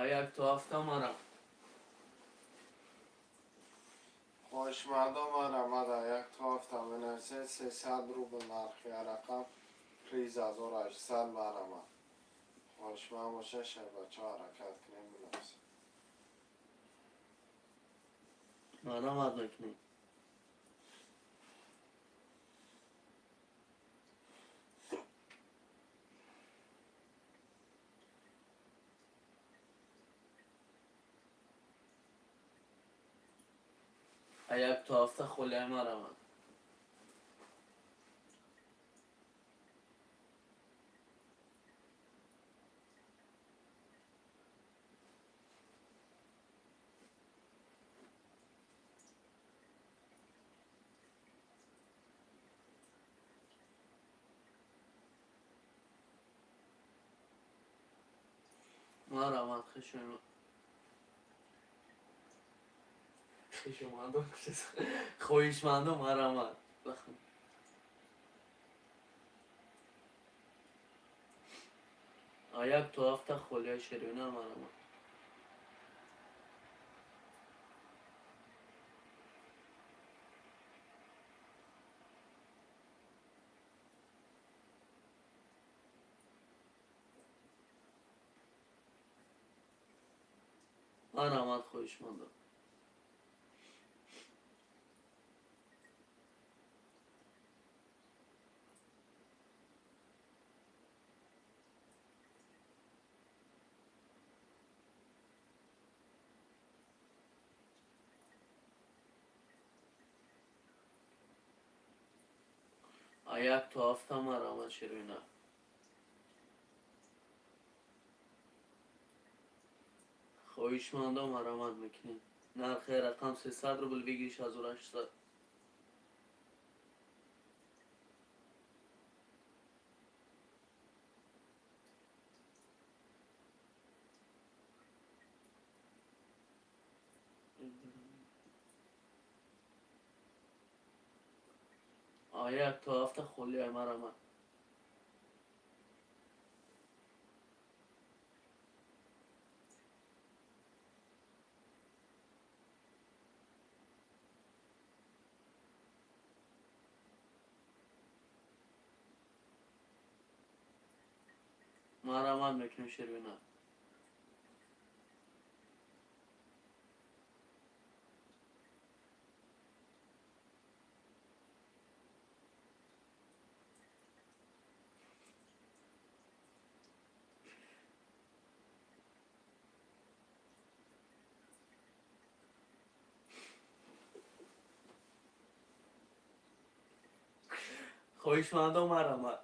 یک تا هفته مرم. خوش مردم آمده یک تا هفته بنویسید 300 روبل نرخی رقم پریز 1800 برآمد. خوشمند باشه شب بچه ها حرکت کنیم بنویسید. مرمت نکنی. یک تا هفته خلیه مرمه. مرمت خشم. خشمندم خویشمندم مرمت. بخون. یک تا هفته خلیه شیرینه مرمه. مرمت خویشمندم. یک تا هفته مرمت شیرینه. خویشمندم مرمت میکنی. نرخ رقم 300 روبل بگیریش 1800. یک تا هفته خلیه مرمت. مرمت میکنی شیرینه. خویشمندم مرمت.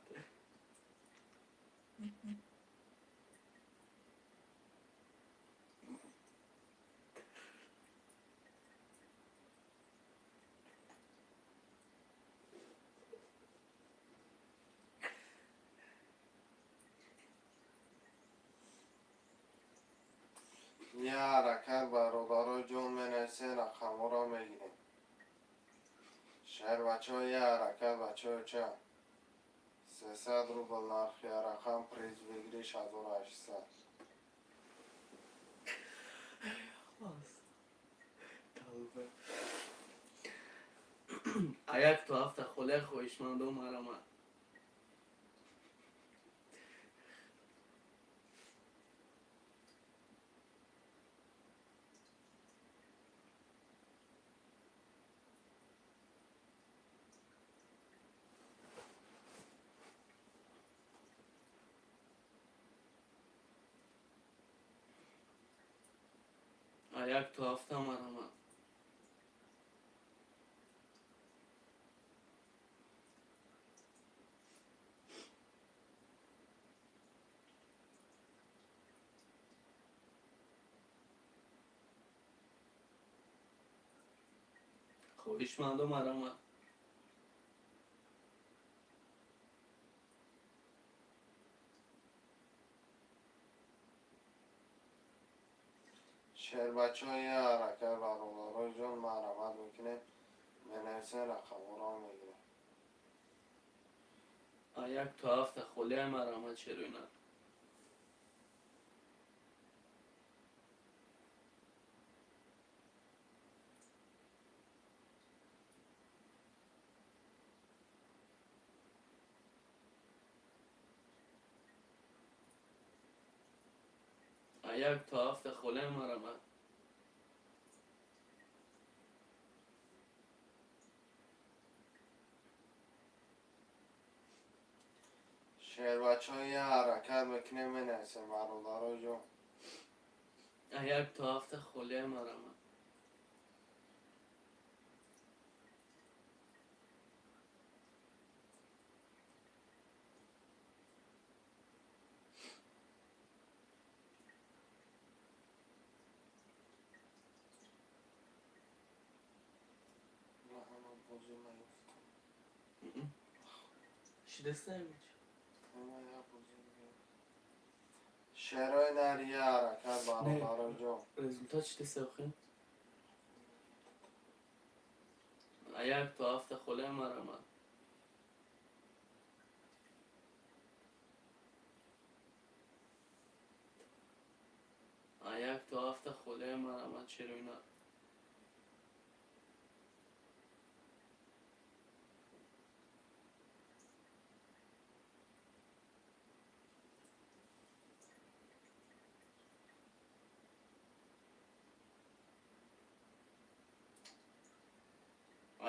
یه حرکت برادرای جون بنویسید رقم را میگیریم. شهر بچه ها یه حرکت بچه ها چه 300 روبل نرخی رقم پریز بگیریش 1800. یک تا هفته خلیه خویشمندم مرمت. یک تا هفته مرمت. خواهشمند و مرحمت. شعر بچه های حرکت برادرای جان مرحمت میکنه منویسه رقم را میگیره. یک تا هفته خلی مرحمت چرا اینا. یک تا هفته خلی مرحمت. شعر بچه های حرکت میکنه منویسه برادرای جان. یک تا هفته خلی مرحمت. چی دسته میشه؟ شعرهای نریه حرکت برادرای جان. رزولتات چی دسته بخیم؟ یک تا هفته خلی مرحمت. یک تا هفته خلی مرحمت چرا اینا.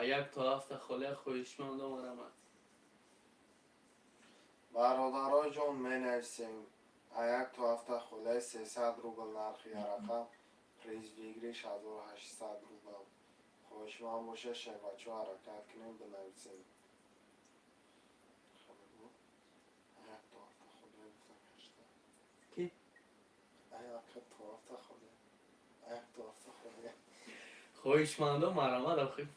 یک تا هفته خلی خواهشمند و مرحمت. برادرای جان منویسیم یک تا هفته خله 300 روبل نرخی رقم پریز بگیریش 1800 روبل. خواهشمند باشه شعر بچه ها حرکت کنیم بنویسیم. یک تا هفته خله گفتم هشته. کی؟ یک تا هفته خله. یک تا هفته خله. خواهشمند و مرحمت آخه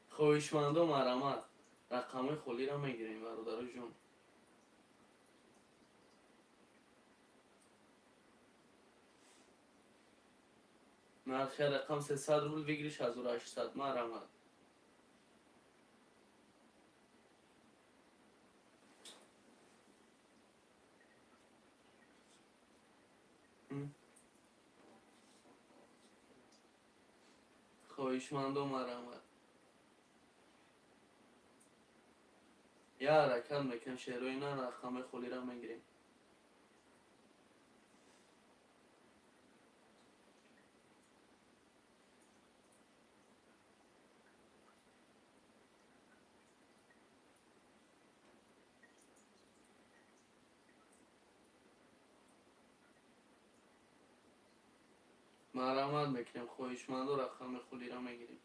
خواهشمند و مرحمت رقم خلی را میگیریم برادر جون. نرخ رقم 300 روبل بگیریش 1800 مرحمت. خواهشمند و مرحمت. یا حرکت میکنم شعر و اینا رقم خلی را میگیریم. مرحمت میکنیم خواهشمند و رقم خلی را میگیریم.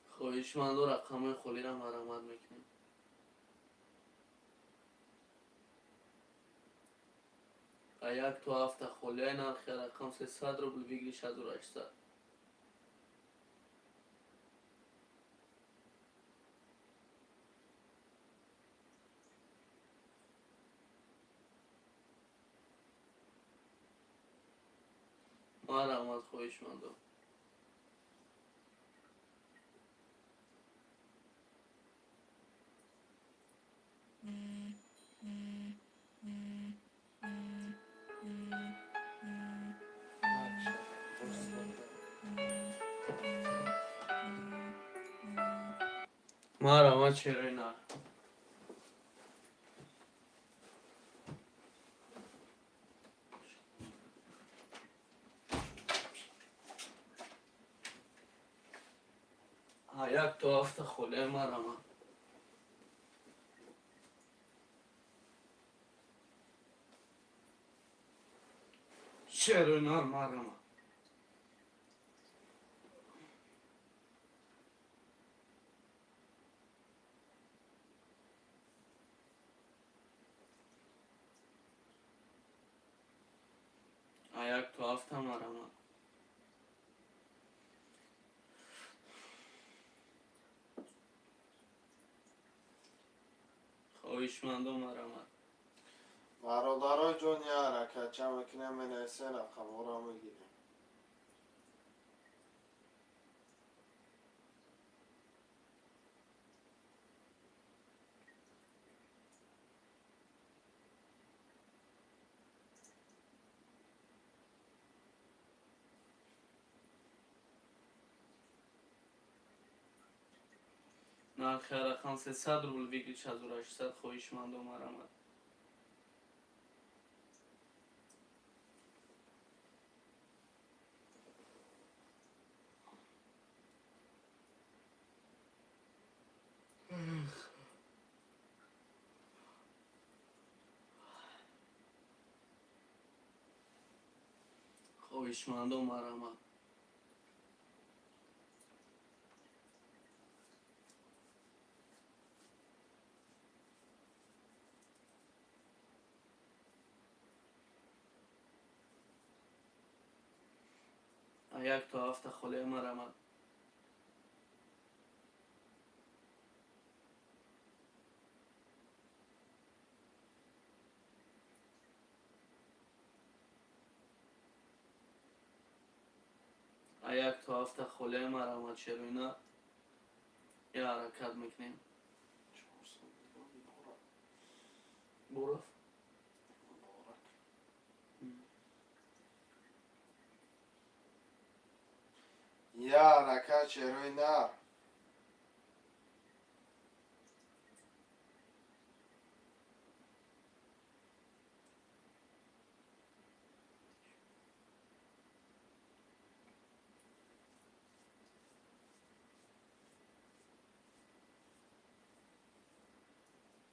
خواهشمند و رقم خلی را مرحمت میکنیم. یک تا هفته خلی نرخ رقم 300 روبل بگیریش 1800. مرحمت خواهشمند. مرحمت چرا اینا. یک تا هفته خلی مرحمت. چرا اینا مرحمت. یک تا هفته مرمت. خواهشمندم مرمت. برادرای جون یه حرکت چه میکنه منیسه رقم را میگیریم. نرخ رقم 300 روبل بگیر 4800. خواهشمندم مرمت. خواهشمندم مرمت. یک تا هفته خاله مرمت. یک تا هفته خاله مرمت. چرا نه یه حرکت میکنیم. برو. یه حرکت چروی نر.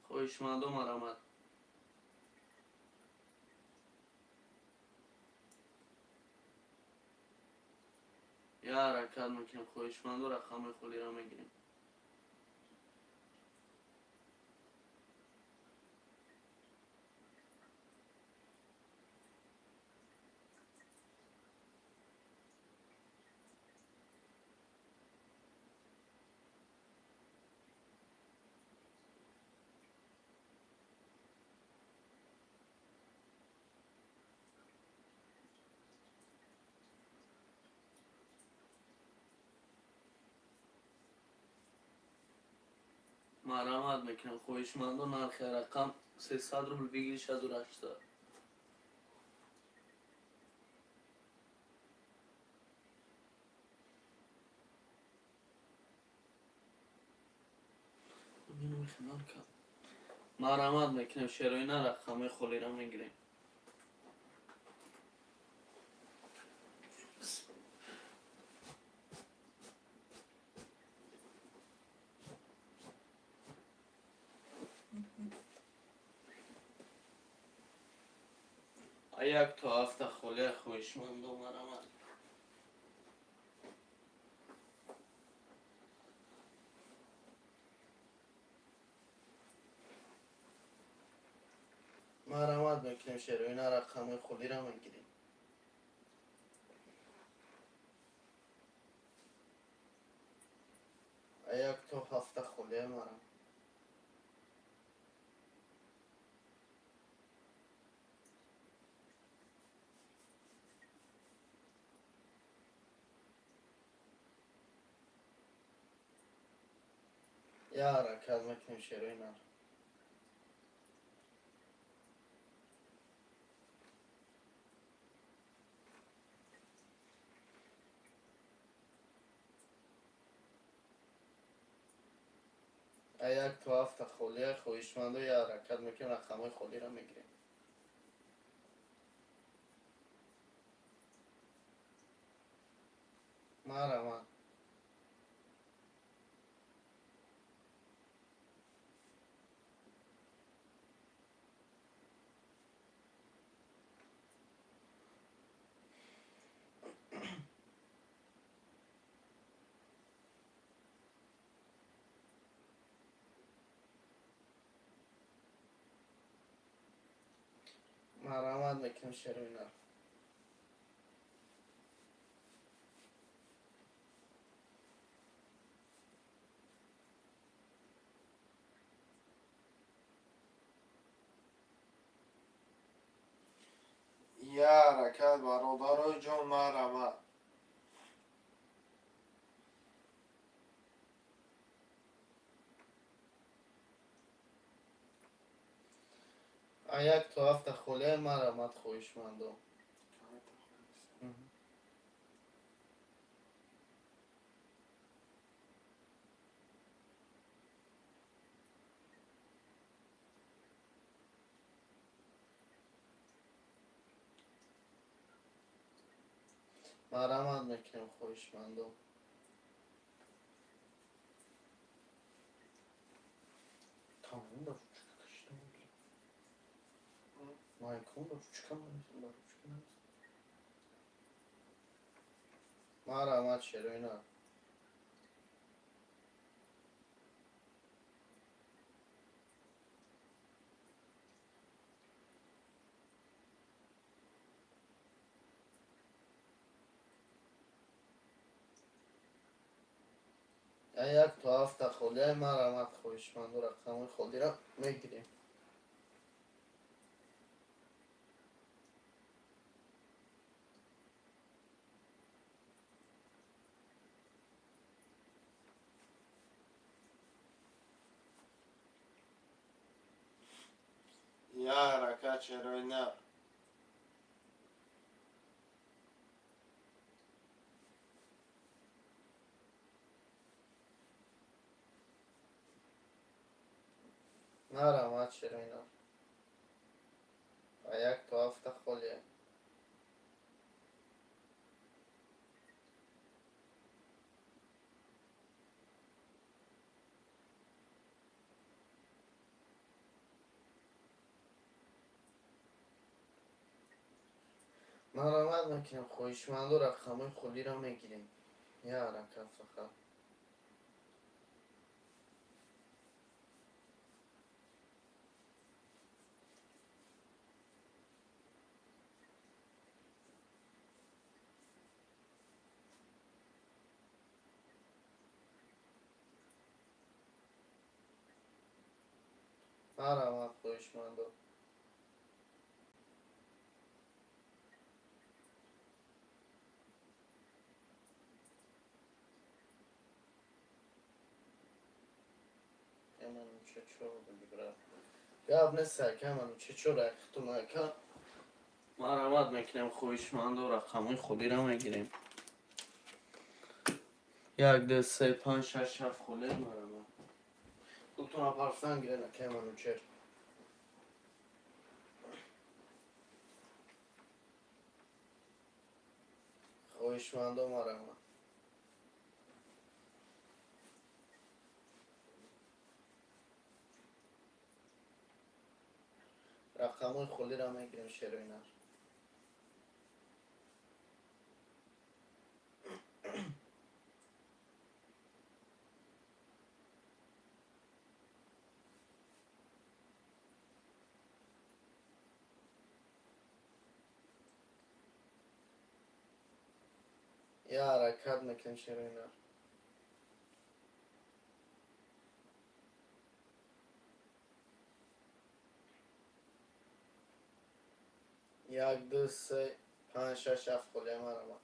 خواهشمندم مرمت. یه حرکت میکنیم. خواهشمندم رقم خالی را میگیریم. مرمت میکنم. خواهشمندم نرخ رقم 300 روبل بگیر 6800. مرمت میکنم. شروع نه رقم خالی را میگیریم. یک تا هفته خالی. خواهشمندم مرمت. مرمت میکنیم. شروع نه رقم خالی را میگیریم. یک تا هفته خالی مرمت. یه حرکت میکنیم. شروع نه یک تا هفته خالی. خواهشمندم یه حرکت میکنیم. رقم خالی را میگیریم. مرمت. مرمت میکنیم. شروع نه حرکت برادرای جان مرمه. یک تا هفته خوله مرمت خویشمندم. مرمت میکنم خویشمندم. تمام دا روچka کشتم. مایکون دا روچka میکنم دا روچka نمیکنم. مرمت شروینا. یک تا هفته خوله مرمت خویشمندم. رقم خودی را میگیریم. یک حرکت چرای نه. مرمت شروینا. یک تا هفته خوله. مرمت میکنم خویشمندم. رقم خودی را میگیریم. یک حرکت فقط. مرمت خویشمندم. من چه چور بگیرم. گاب نیست که من چه چور اختم اکن. مرمت میکنم خویشمندم. رقم خودی را میگیریم. یک دو سه پنج شش هفت خوله مرمت. دوتون پرسن گیره نکه منو چر. خویشمندم مرمت. رقم خودی را میگیریم شروینر. یا حرکت میکنیم شروینر. یک دو سه پنج شش هفت خوله مرمت.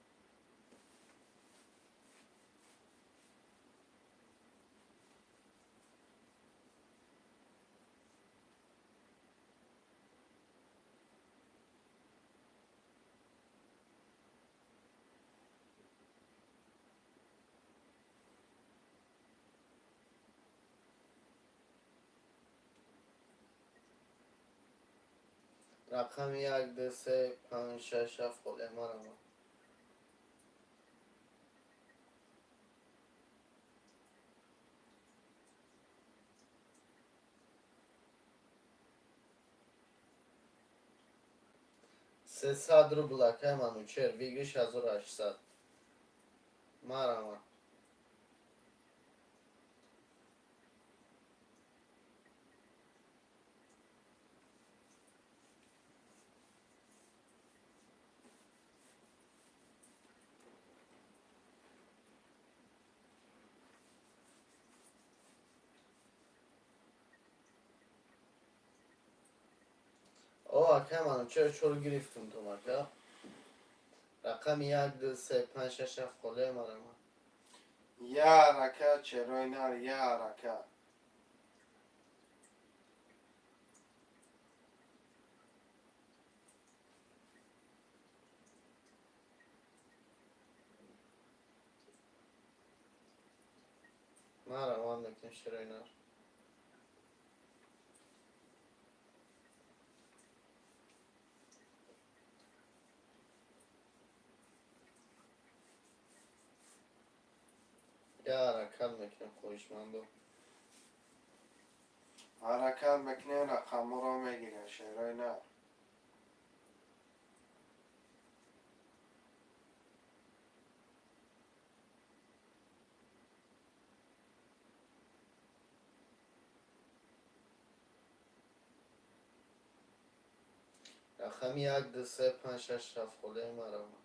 رقم یک دو سه پنج شش هفت خوله مرمت. سه صد رو بلکه منو چر. ویگریش 1800. مرمت. آه که منو چر چور گرفتم تو مکه. رقم 1 2 3 5 6 7 خله مرمت. یه حرکت چرای نر یه حرکت. مرمت میکنم شروع نر. یه حرکت میکنم خویشمندو. حرکت میکنه رقم را میگیره شرای نر. رقم 1 2 3 5 6 7 خله مرمت.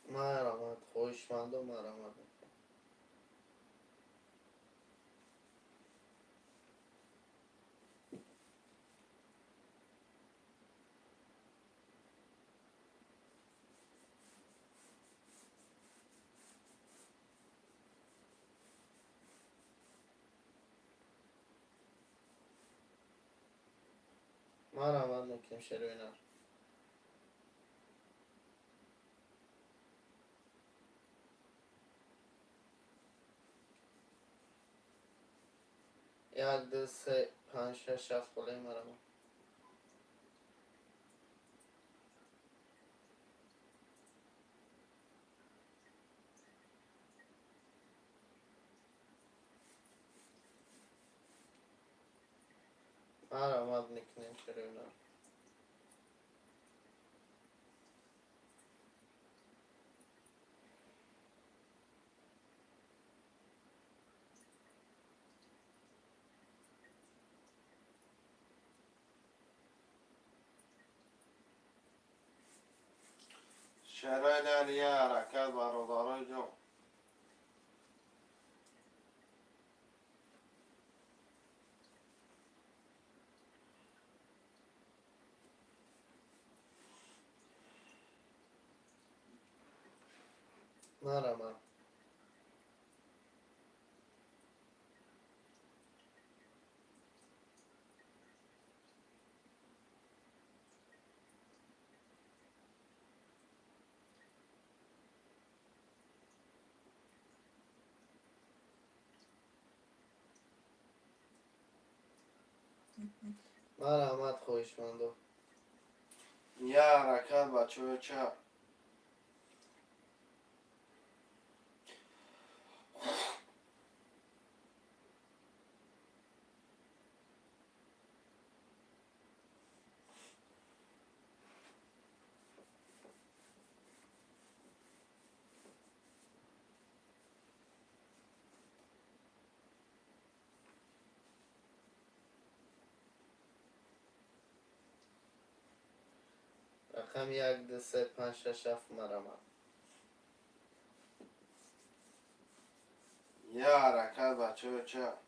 مرمت خویشمندو مرمت. مرمت میکنم شروع نر. یک دو سه پنج شش هفت خله مرمت. مرمت میکنم شروع نر. شرای نر یه حرکت برادرای جان. مرمت. مرمت خویشمندو. یه حرکت بچه چپ. رقم یک دو سه پنج شش هفت مرمت. یه حرکت بچه چپ.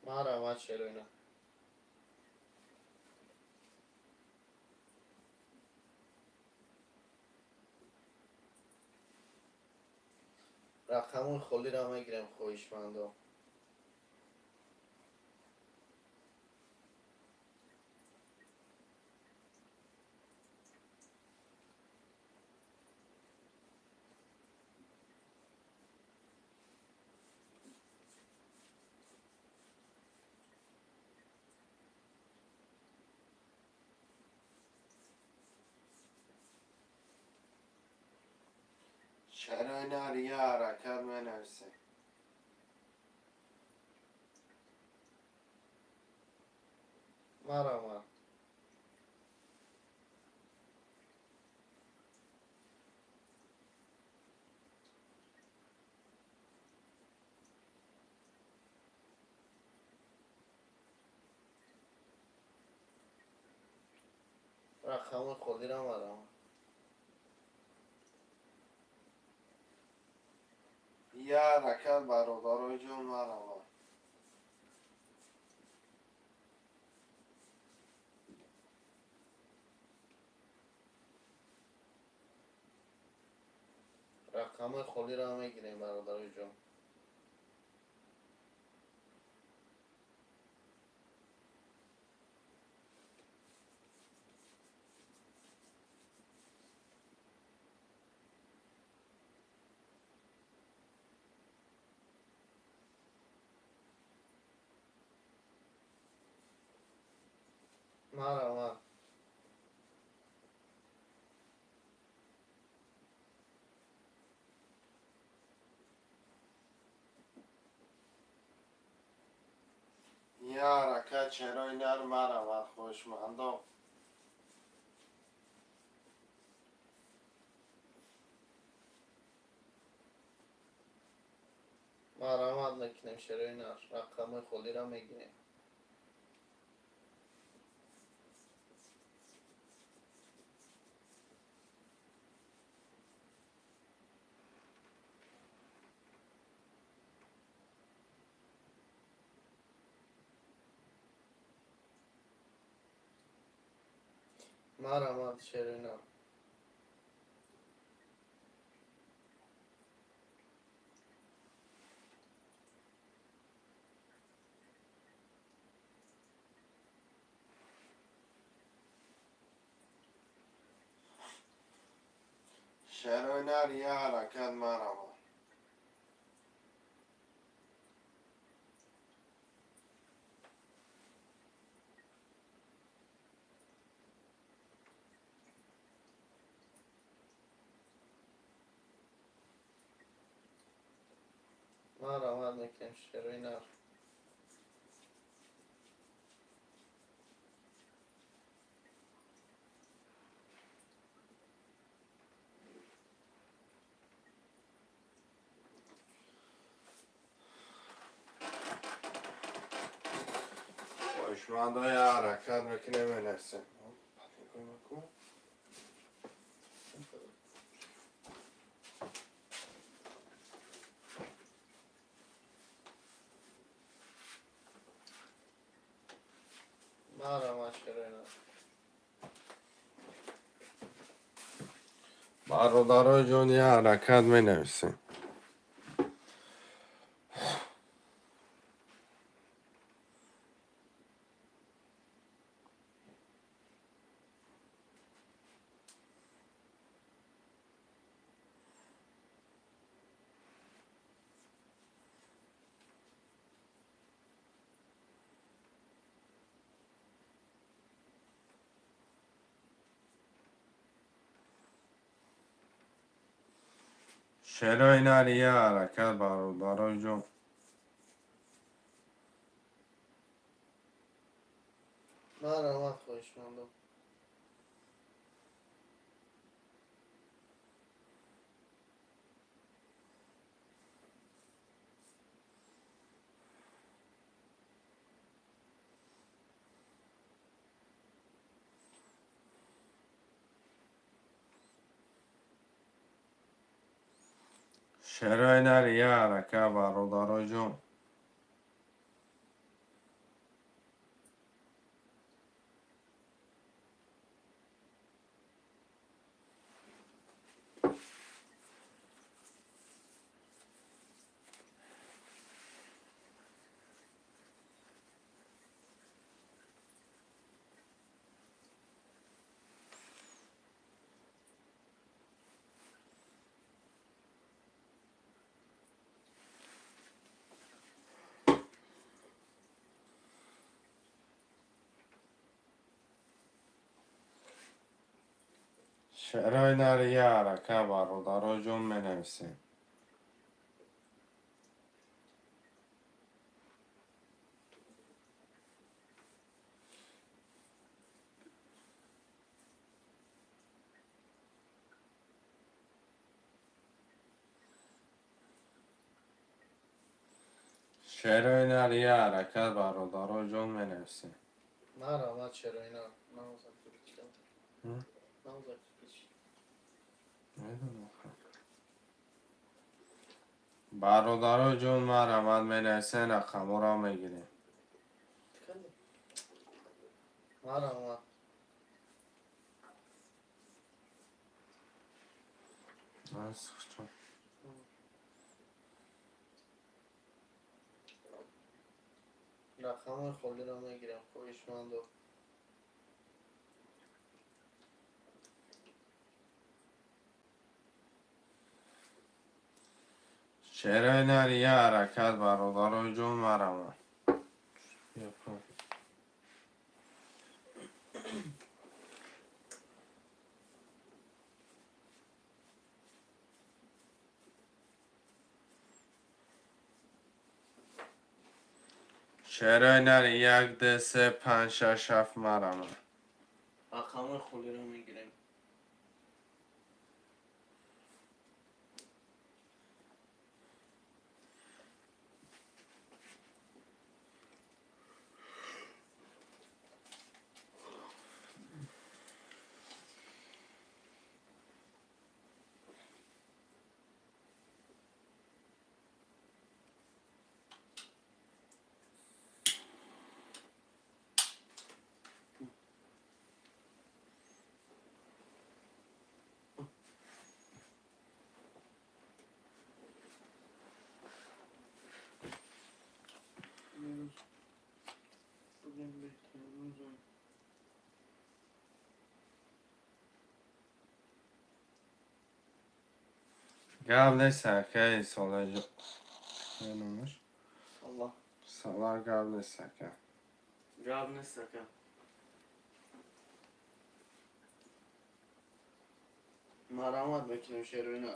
مرمت شروع نر. رقم خلی را میگیرم خویشمندو. شرای نر یه حرکت منویسه. مرمت. رقم خودی را مرمت. یه حرکت برادرای جون مرمت. رقم خودی را میگیریم برادرای جون. مرمت. یه حرکت چرای نر مرمت خوشمندم. مرمت میکنیم چرای نر. رقم خودی را میگیریم. مرمت چرای نر. چرای نر یه حرکت مرمت. مرمت میکنیم چرای نر. خوشمنده یه حرکت میکنیم اینسته. مرمت چرای نر. برادرای جون یه حرکت می نویسیم. چرای نر یه حرکت برادرای جون. مرمت خوشمندم. چرای نر یه حرکت برادرای جون. چرای نر یه حرکت برادرای جون می نویسیم. چرای نر یه حرکت برادرای جون می نویسیم. مرمت چرای نر. نوزد کشی میدونم. برادرای جون ما رمد می نویسین رقم را میگیریم. تکنی مرحمت رقم خالی را میگیرم خویشمند و شعرهای نر یه حرکت برادرای جون ما رمد. شعرهای نر 1 2 3 5 6 7 ما رمد. رقم خالی را میگیرم گل نیست که ساله جو نمش الله ساله گل نیست که جواب نیست که مرحمت بکنیم شعر اینا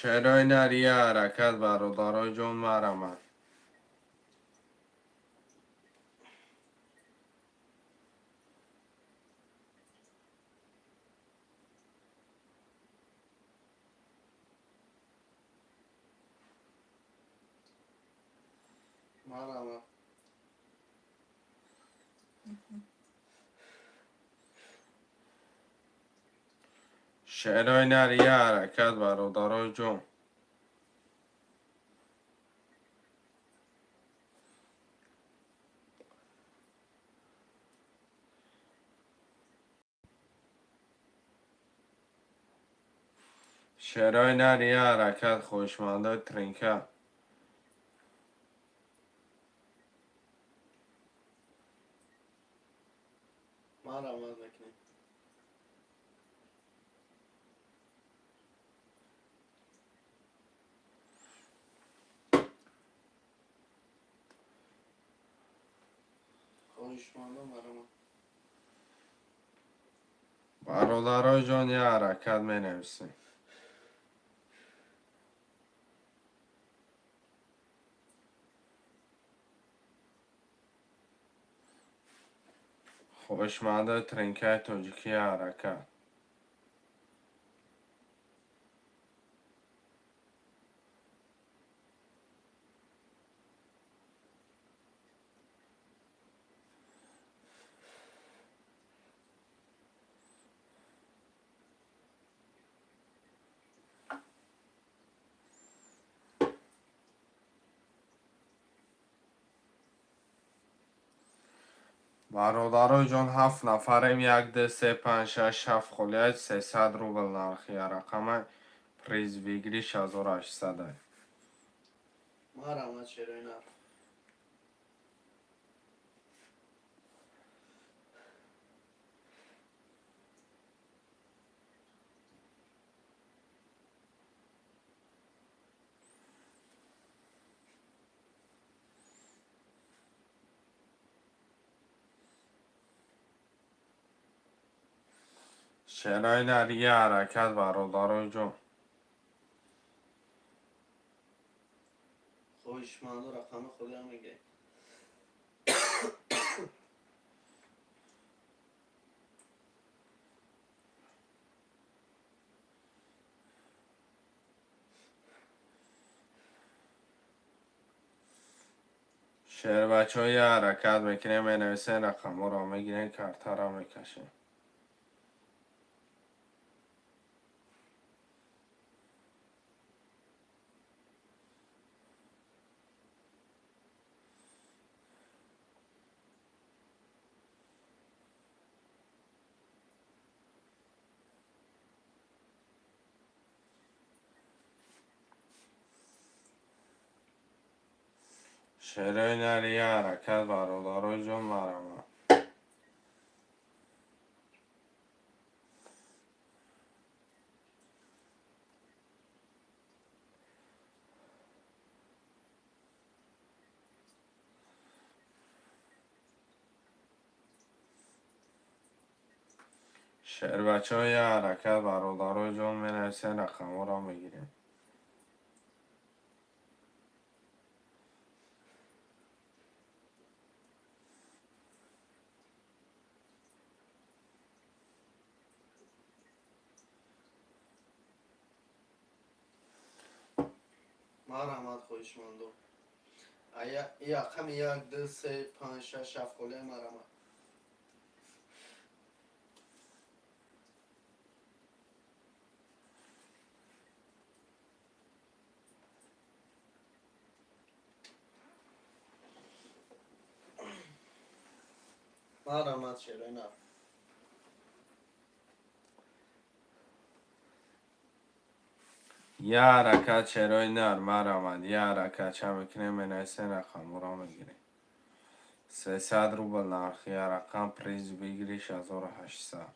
شعرهای نر یه حرکت برادرای جون ما رمد. مرحمت شعرهای نر یه حرکت برادرای جون شعرهای نر یه حرکت خوشمنده ترینکه مرحمت بکنیم خویشمند و مرحمت برادرای جون یه حرکت می نویسیم. خوشمنده ترینکه توجیکی حرکت برادرای جون 7 نفریم 1 2 3 5 6 7 خلیج 300 روبل نرخی رقم پریز ویگری 6800 مرحمت شعر اینا شعرهای در یه حرکت برادرای جون. خویشمند و رقم خودی هم میگه. شعر بچه ها یه حرکت میکنه مینویسه رقم ها را میگیرین کرته را میکشین. شعرهای در یه حرکت برادرای جون مرمه. شعر بچه ها یه حرکت برادرای جون مینویسه رقم ها را میگیرین. مرحمت خویشمندو. یقم 1 2 3 5 6 7 کله مرحمت. مرحمت شعرهای نر. یه حرکت شعرهای نر مرمد. یه حرکت چه میکنه مینویسه رقم ها را میگیرین. 300 روبل نرخی رقم پریز بگیری 6800.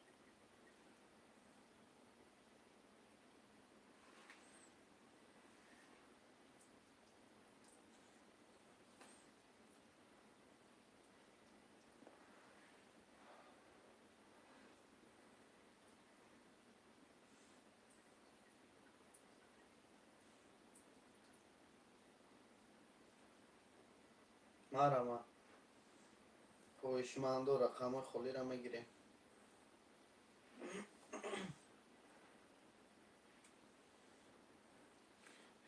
مرحمت خویشمندو رقم خودی را میگیریم.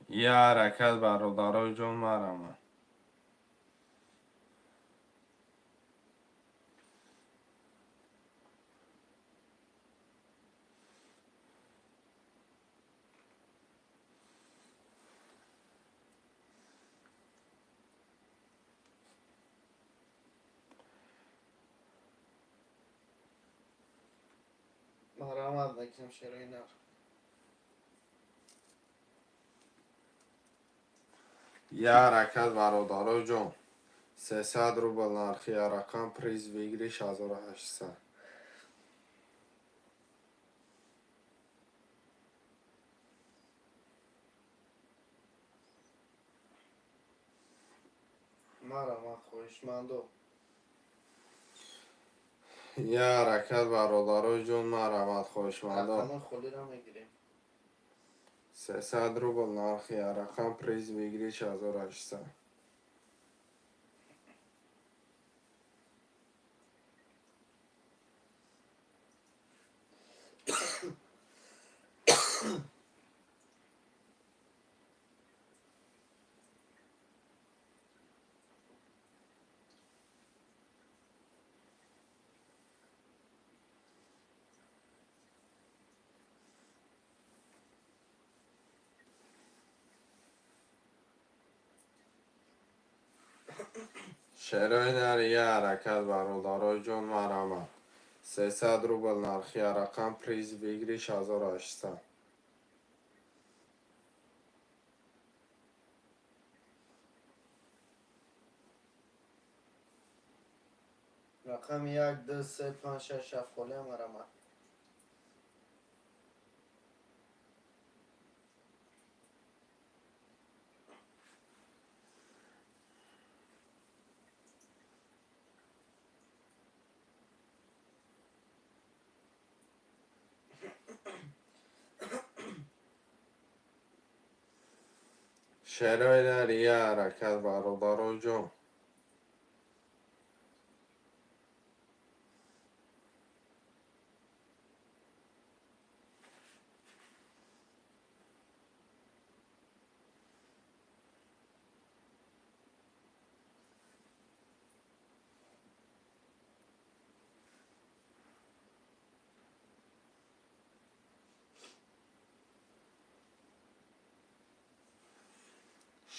یه حرکت برادرای جون مرمه. مرحمت میکنم شعرهای نر. یه حرکت برادرای جون 300 روبل نرخی رقم پریز بگیری 6800. مرحمت خویشمندو. یه حرکت برادرای جون مرمت خوشمنده. رقم خودی را میگیریم. 300 روبل نرخی رقم پریز بگیری 6800. شعرهای در یه حرکت برادرای جون مرمت. 300 روبل نرخی رقم پریز بگیری 6800. رقم 1 2 3 5 6 7 کله مرحمت. شرایط یه حرکت برادر جان.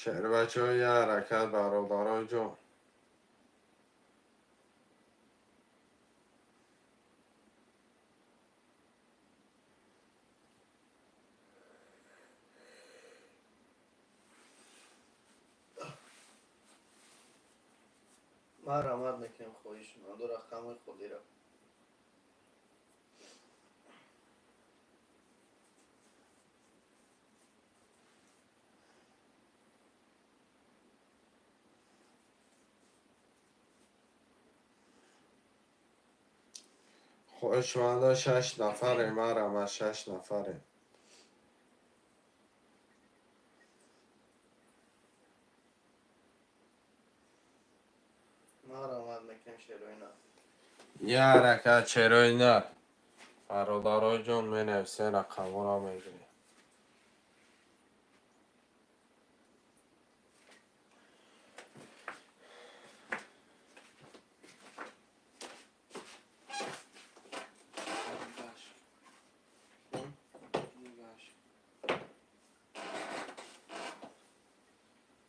شعر بچه های حرکت برادر جان. مرحمت میکنم خواهش من دو رقم خودی را. خوشمنده 6 نفره مرم 6 نفره. مرحمت میکنم شروع یه حرکت چرای نه برادر جان می نفسه رقم را میگیری.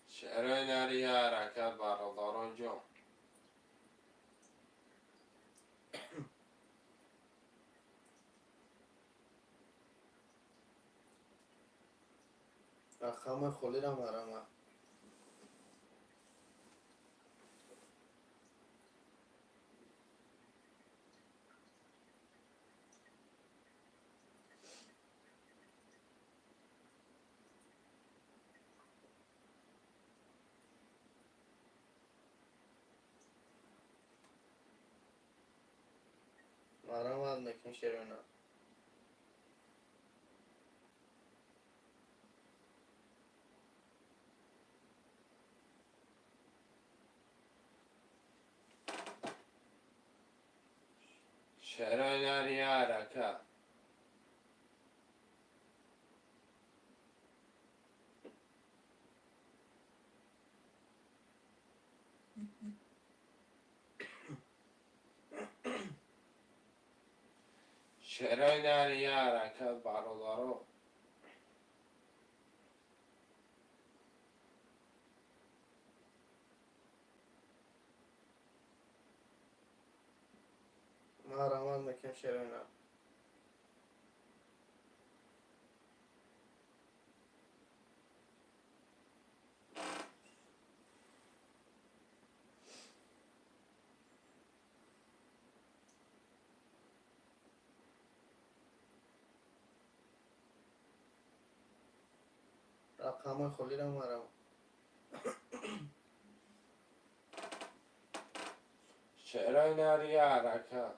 شعرهای نری حرکت برادر جان. رقم خودی را مرحمت. مرحمت میکنم شروع شعرهای نری حرکت. شعرهای نری حرکت برادر. مرحمت میکنم شروع رقم خودی را مرحمت. شعرهای نری حرکت.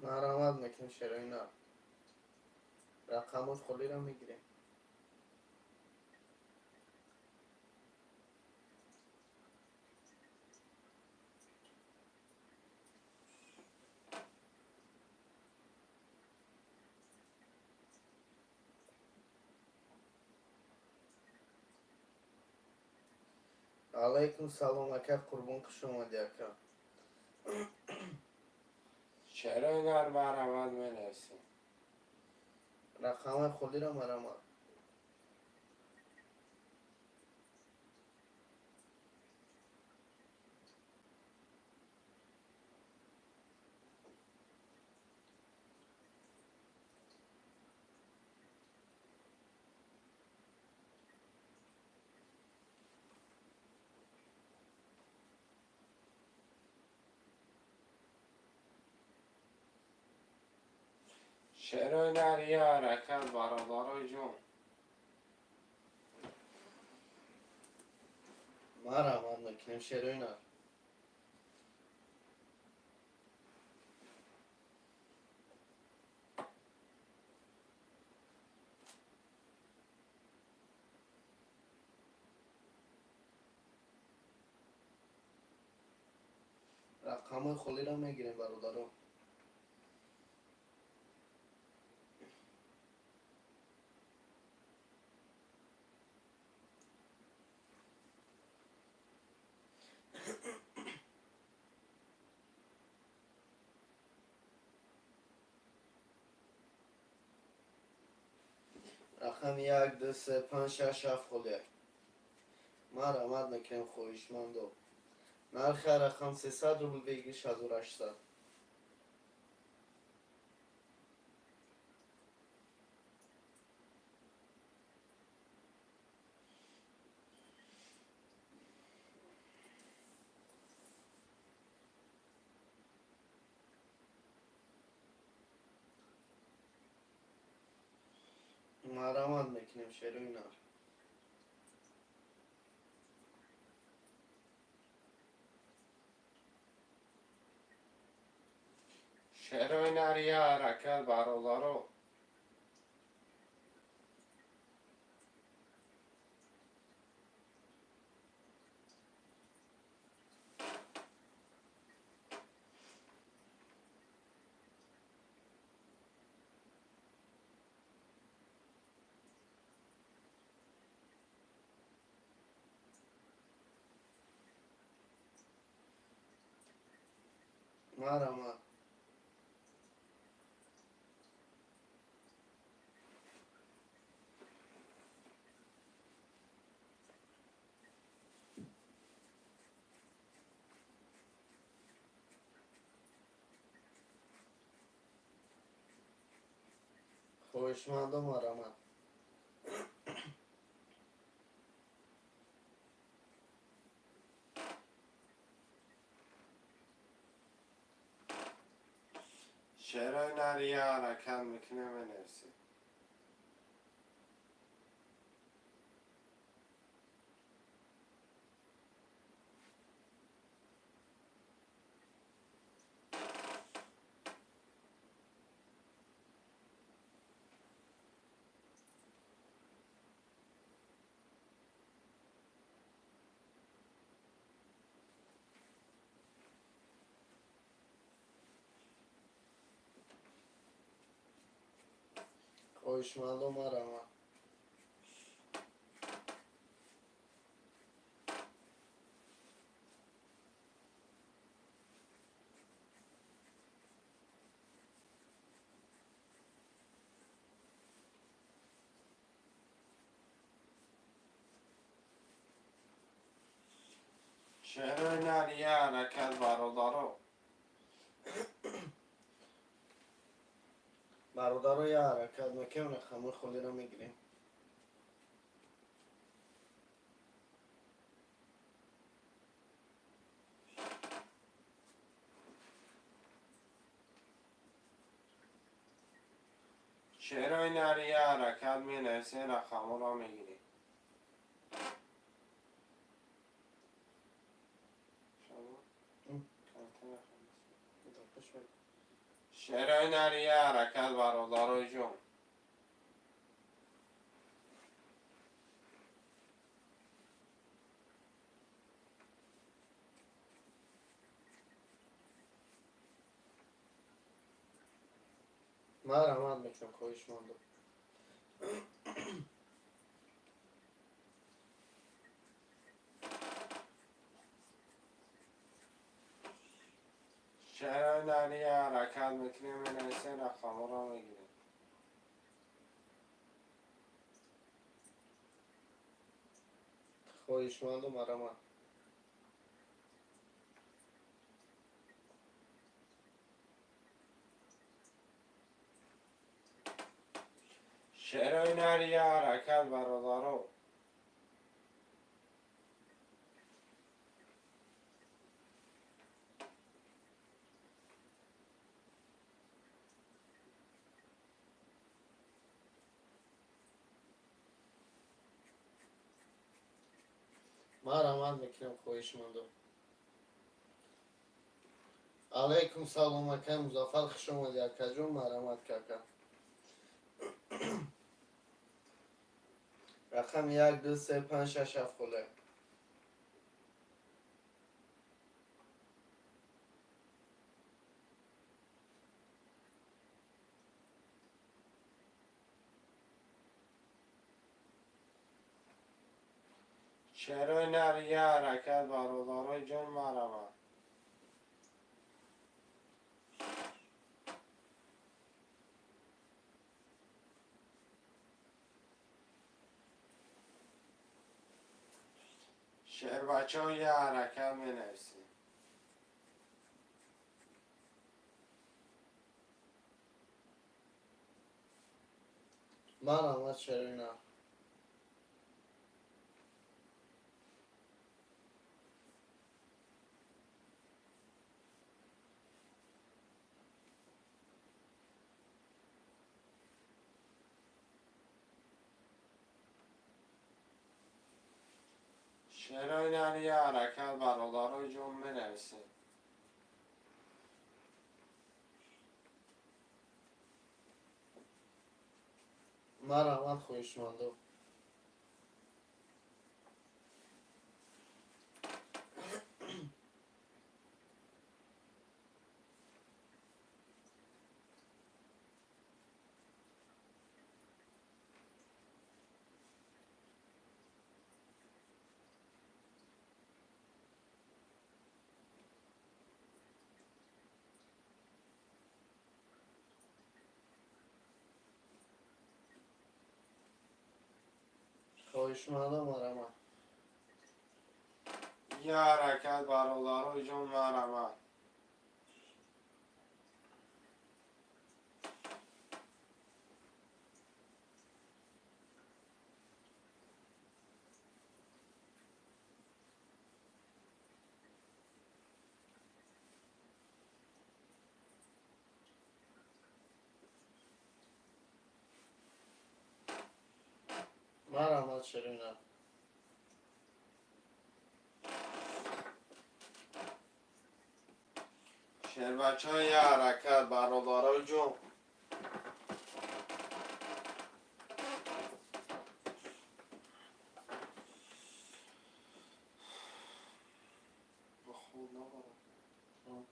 مرحمت میکنم شروع رقم خودی را میگیریم. علیکم سلام اکا قربان شما دیکا. شعرهای نر مرحمت می نفسی. رقم خودی را مرحمت. شعرهای نری حرکت برادرای جون. ما رحمت میکنیم شعرهای نر. رقم خالی را میگیریم برادران. رقم 1 2 3 5 6 7 خالی. ما رحمت میکنیم خواهشمندو. نرخ رقم 300 روبل بگیر 1800. ما رحمت میکنیم شعرهای نر. شعرهای نری حرکت برادران. ما رحمت. خواهشمندو ما رحمت. شعرهای نری حرکت میکنه بنویسی. خواهشمندو ما رحمت. شعرهای نری حرکت برادران. برادرای حرکت میکنیم رقم خالی را میگیریم. شعرهای نری حرکت مینویسی رقم را میگیری. شعرهای نری حرکت برادرای جون. ما رحمت میکنیم خواهشمندو. شعرهای نری حرکت میکنه بنویسی رقم را میگیری. خواهشمندو ما رحمت. شعرهای نری حرکت برادران. مرحمت میکنم خواهشمندم. علیکم سلام اکم مزافر خوش آمدی اکا جون. مرحمت کاکا. رقم 1 2 3 5 6 7 خوله. شعرهای نر یه حرکت برادرای جان مرحمت. شعر بچه ها یه حرکت می نویسیم. مرحمت شرینا. شعرهای نر یه حرکت برادرای جان می نویسیم. مرحمت خواهشمندم. خواهشمندم مرحمت. یه حرکت برادرای جان مرحمت. مرحمت شرینا. شعر بچه ها یه حرکت برادرای جان. خوب نبارم.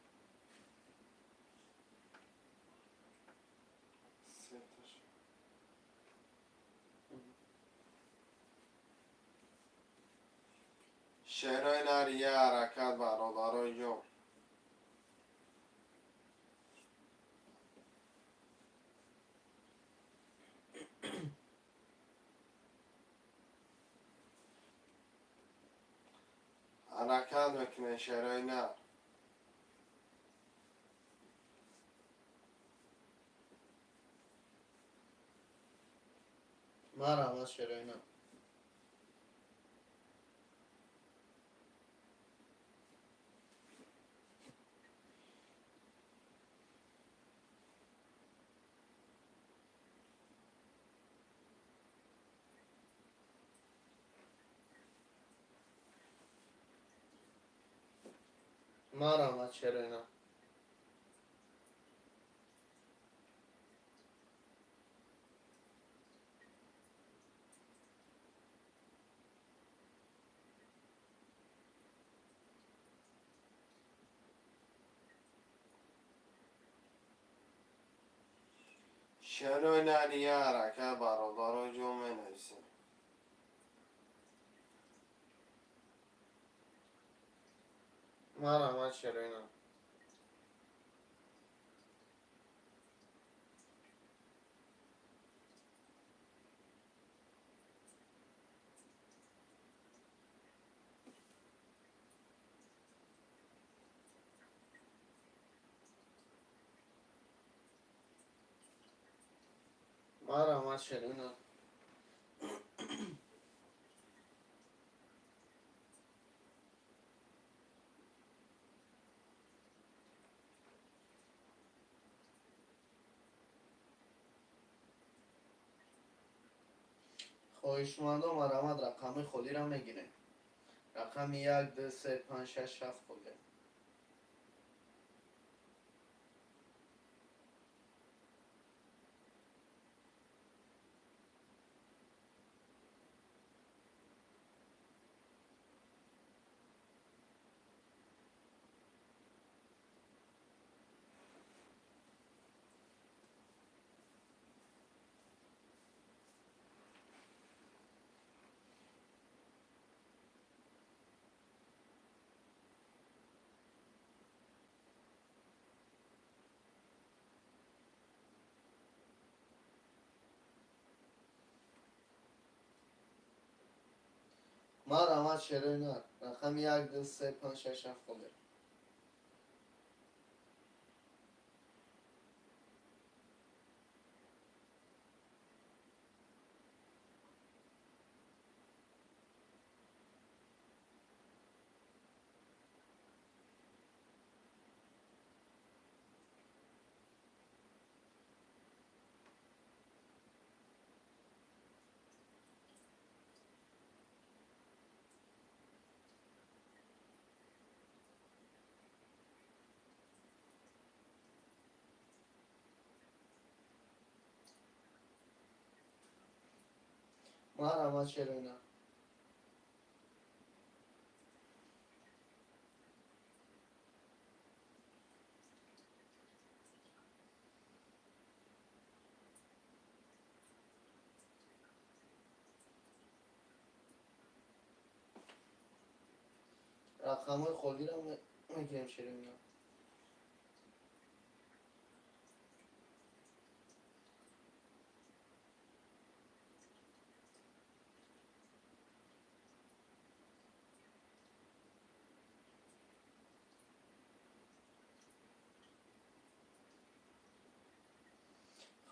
سه تاش. شعرهای نر یه حرکت برادرای جان. حرکت میکنه شعرهای نر. مرحمت شرینا. مرحمت شرینا. شعرهای نر یه حرکت برادرای جان می نویسیم. مرحمت شرینا. مرحمت شرینا. خواهشمندم مرحمت رقم خودی را میگیره. رقم 1 2 3 5 6 7 خوده. مرا چرا نه؟ رقم 1 2 3 5 6 7 خوده. مرا چرا نه؟ رقم خودی رو میگم چرا نه؟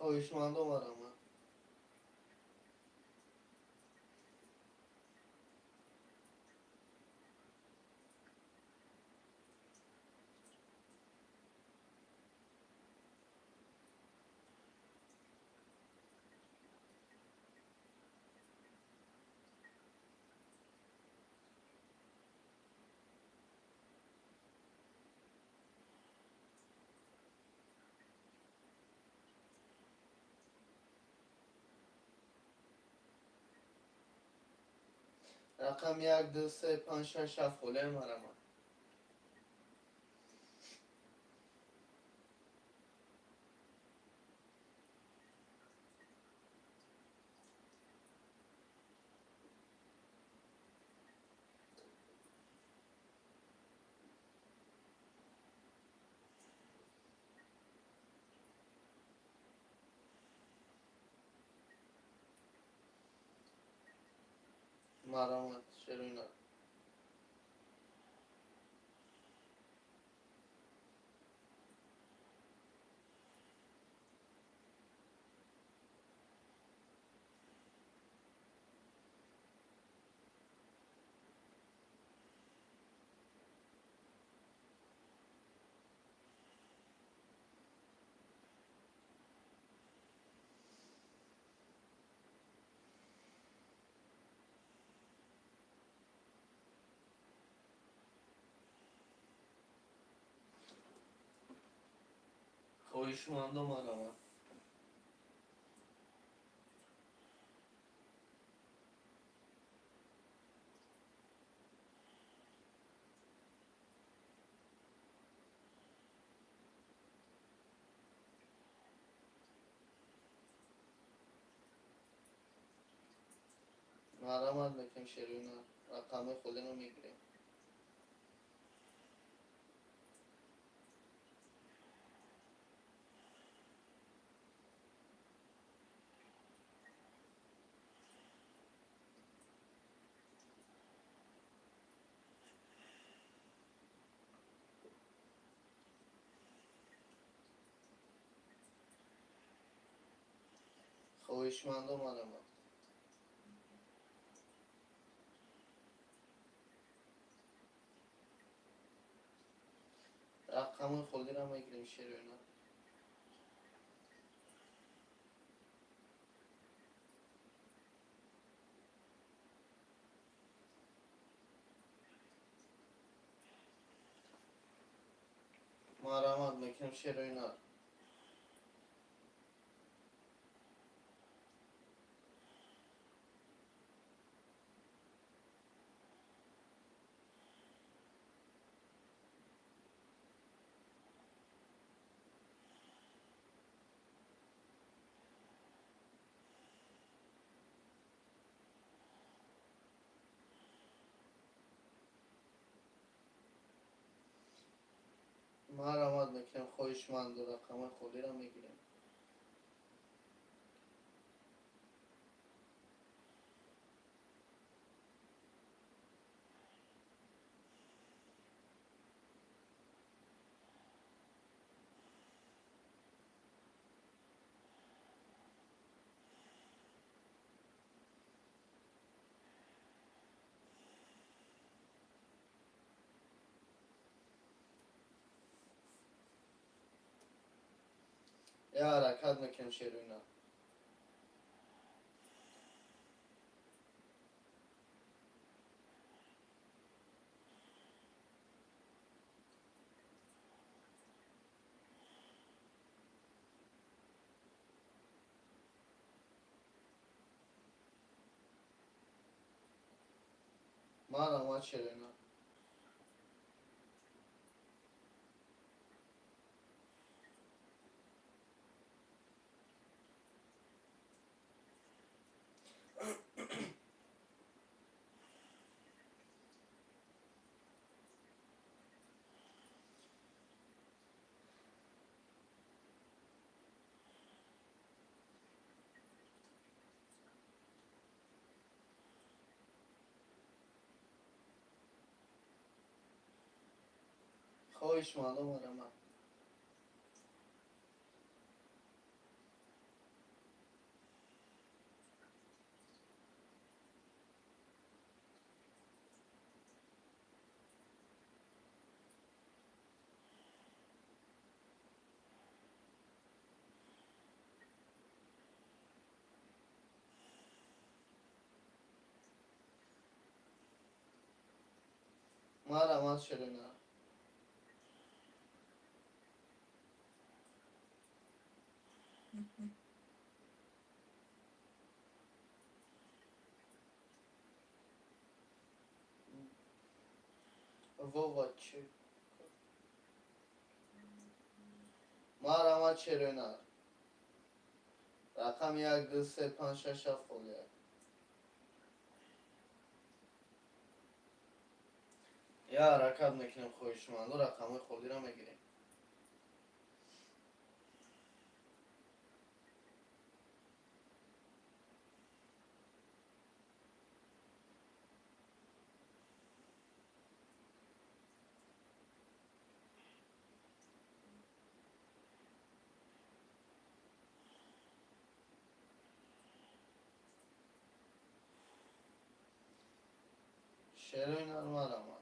خویشمندو مرا رقم 1 2 3 5 6 7 خوده مرا چرا نه؟ خویشمندو مرا مرا بکن چرا نه؟ رقم خودی رو میگیریم. خویشمندو مرا رقم خودی رو میگیریم چرا نه؟ مرحمت میکنم شیرینار. مرحمت میکنم خواهشمند و رقم خودی را میگیریم. یه حرکت میکنم شیرینار. مرحمت شیرینار. خواهشمند و مرحمت. مرحمت شیرینار. و چی؟ مرحمت شیرینار. رقم 1 2 3 5 6 7 خودی. یه حرکت میکنم خواهشمند و رقم خودی را میگیریم. شیرینار مرحمت.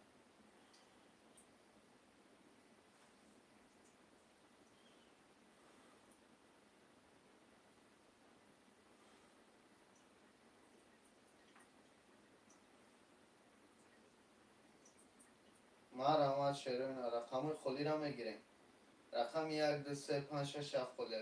مرحمت شیرینار. رقم خودی را میگیریم. رقم 1 2 3 5 6 7 خودی.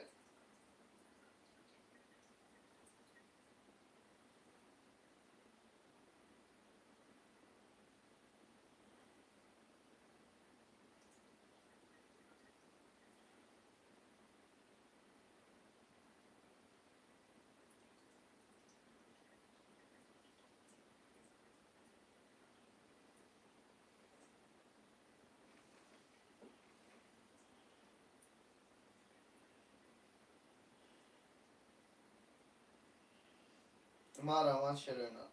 مرحمت شیرینار.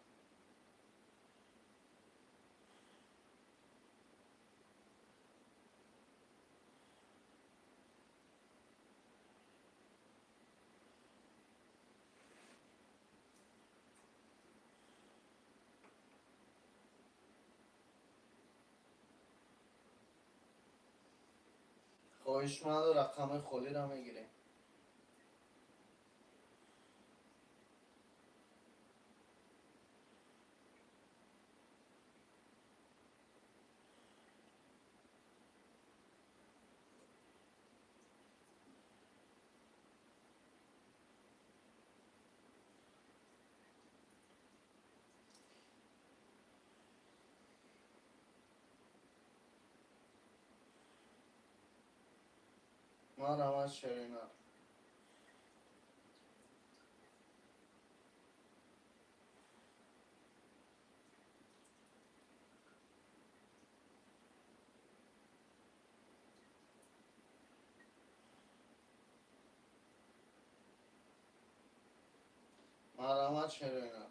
خواهشمند و رقم خودی را میگیریم. مرحمت شرینا مرحمت شرینا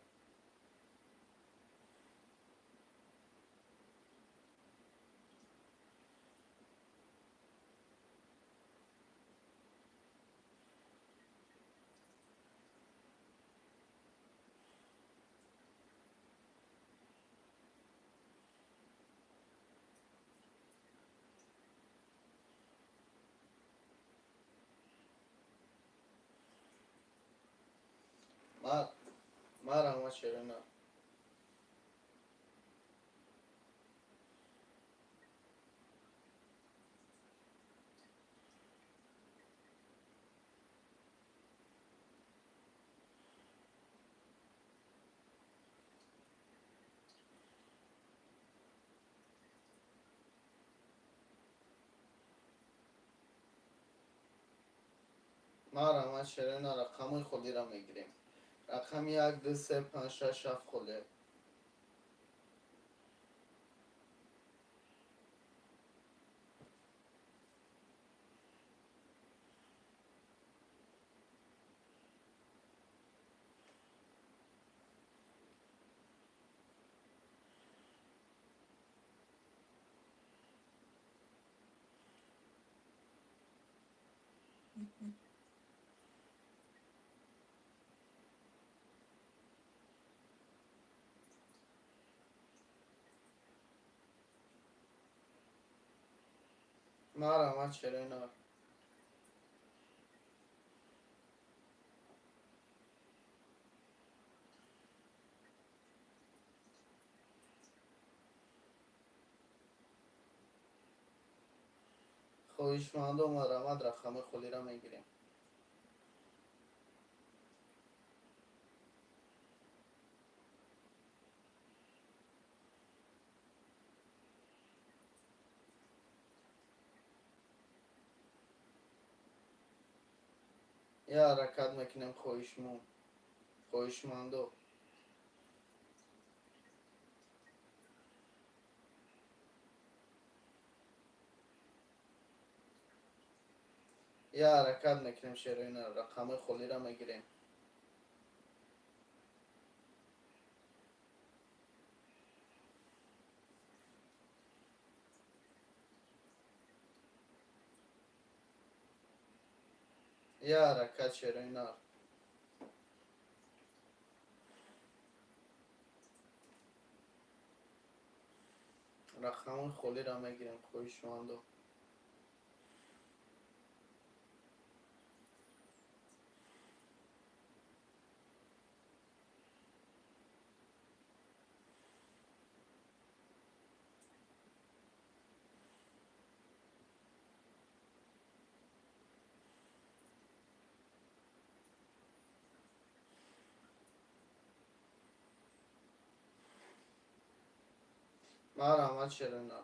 مر مرحمت شرینا مرحمت شرینا رقم خودی را میگیریم. رقم 1 2 3 5 6 7 خودی. مرحمت شرینا خویشمند و مرحمت رقم خودی را میگیریم. یه حرکت میکنیم خویشمندو. یه حرکت میکنیم شرینا رقم خودی را میگیریم. یه حرکت شرینا رقم خودی را میگیریم خویشمندو. مرحمت شرینا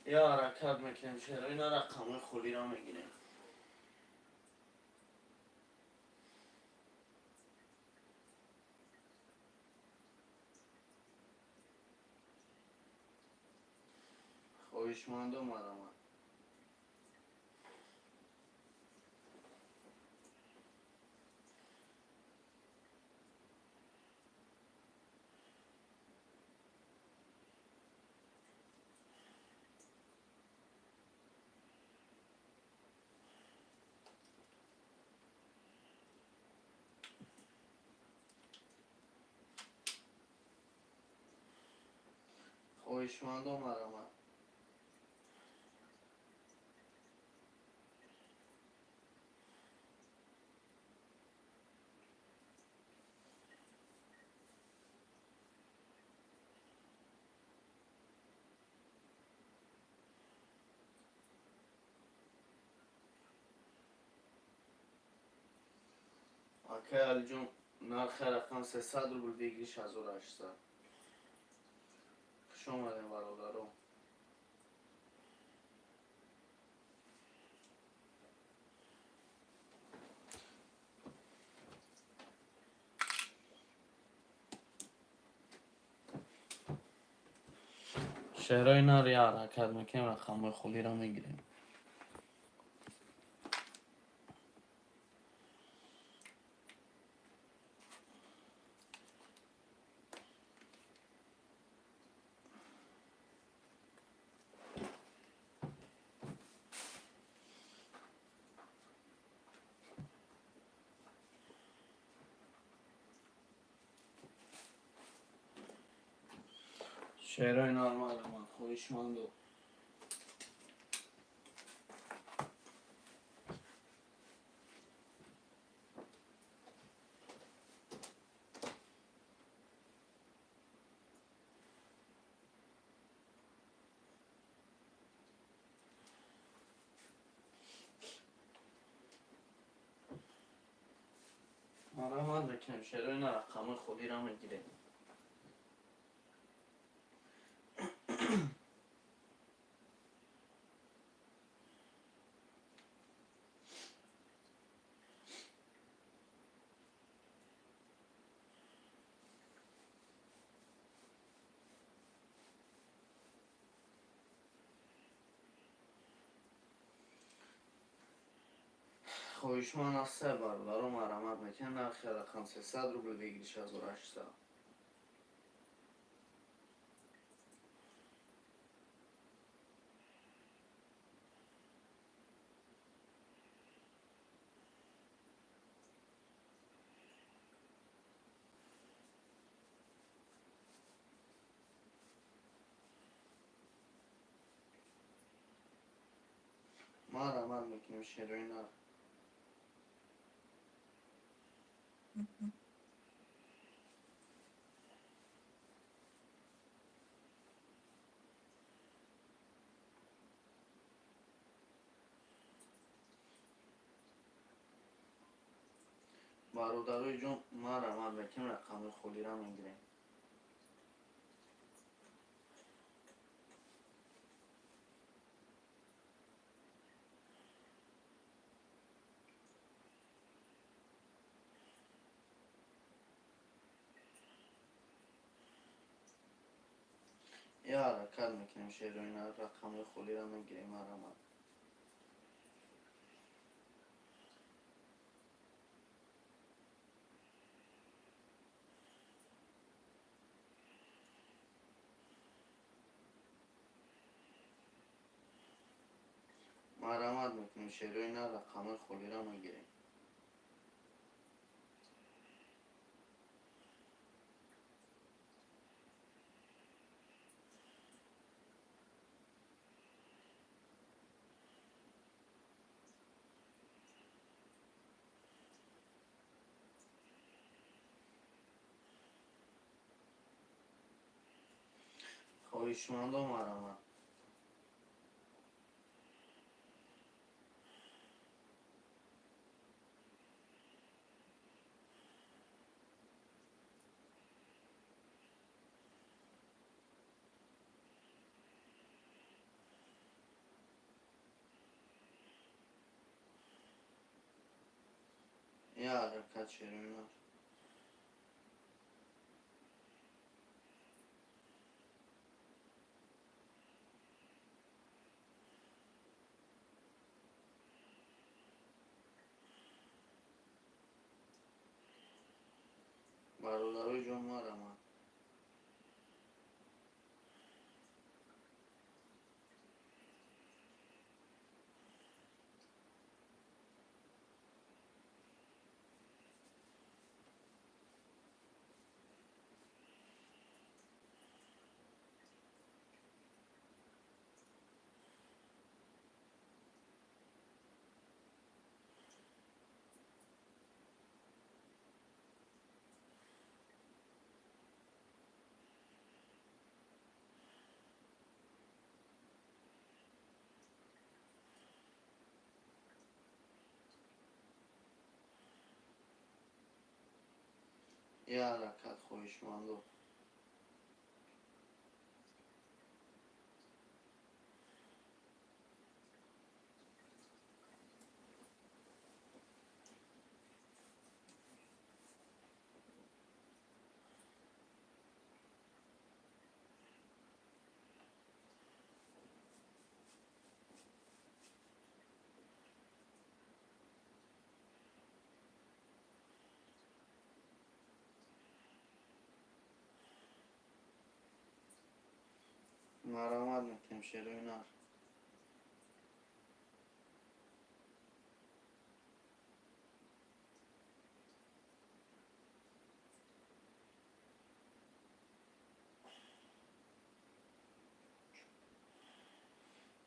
یه حرکت میکنیم شرینا رقم خودی را میگیریم. خویشمندو مرحمت. خویشمندو مرحمت. اکه علی جون نرخ رقم 300 روبل بگیری 6800. خوش آمدین برادرم. شهرهای اینا رو یه حرکت میکنیم رقم خولی رو میگیریم. شهرهای نرمال من خویشمندو. مرحمت بکنیم شهرهای اینا رقم خولی رو میگیریم. خویشمند از سه برادرم مرحمت میکنیم نرخ رقم 300 روبل بگیری 6800. مرحمت میکنیم شهرهای اینا. برادرای جون مرحمت میکنیم رقم خولی رو میگیریم. یه حرکت میکنیم شهرهای اینا رقم خولی رو میگیریم. مرحمت. مرحمت میکنیم شهرهای اینا رقم خولی رو میگیریم. خویشمند و مرحمت. یه حرکت شهرهای اینا. برادرای جون مرحمت. یه حرکت خواهشمندو. مرحمت میکنیم شیروی نر.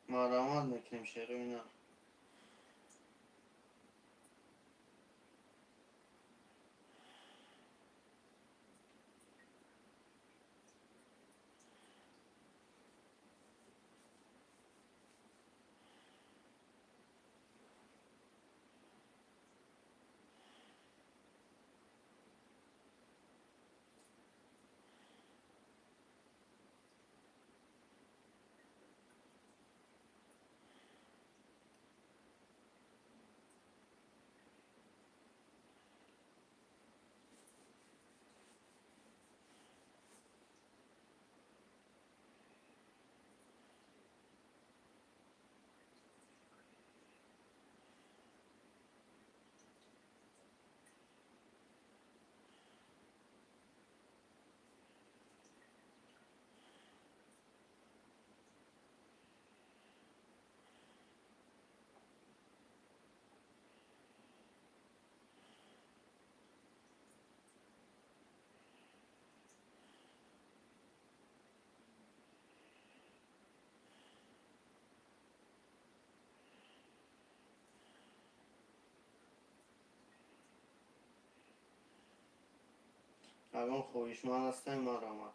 مرحمت میکنیم شیروی نر. اگه خواهشمند هستیم مرحمت.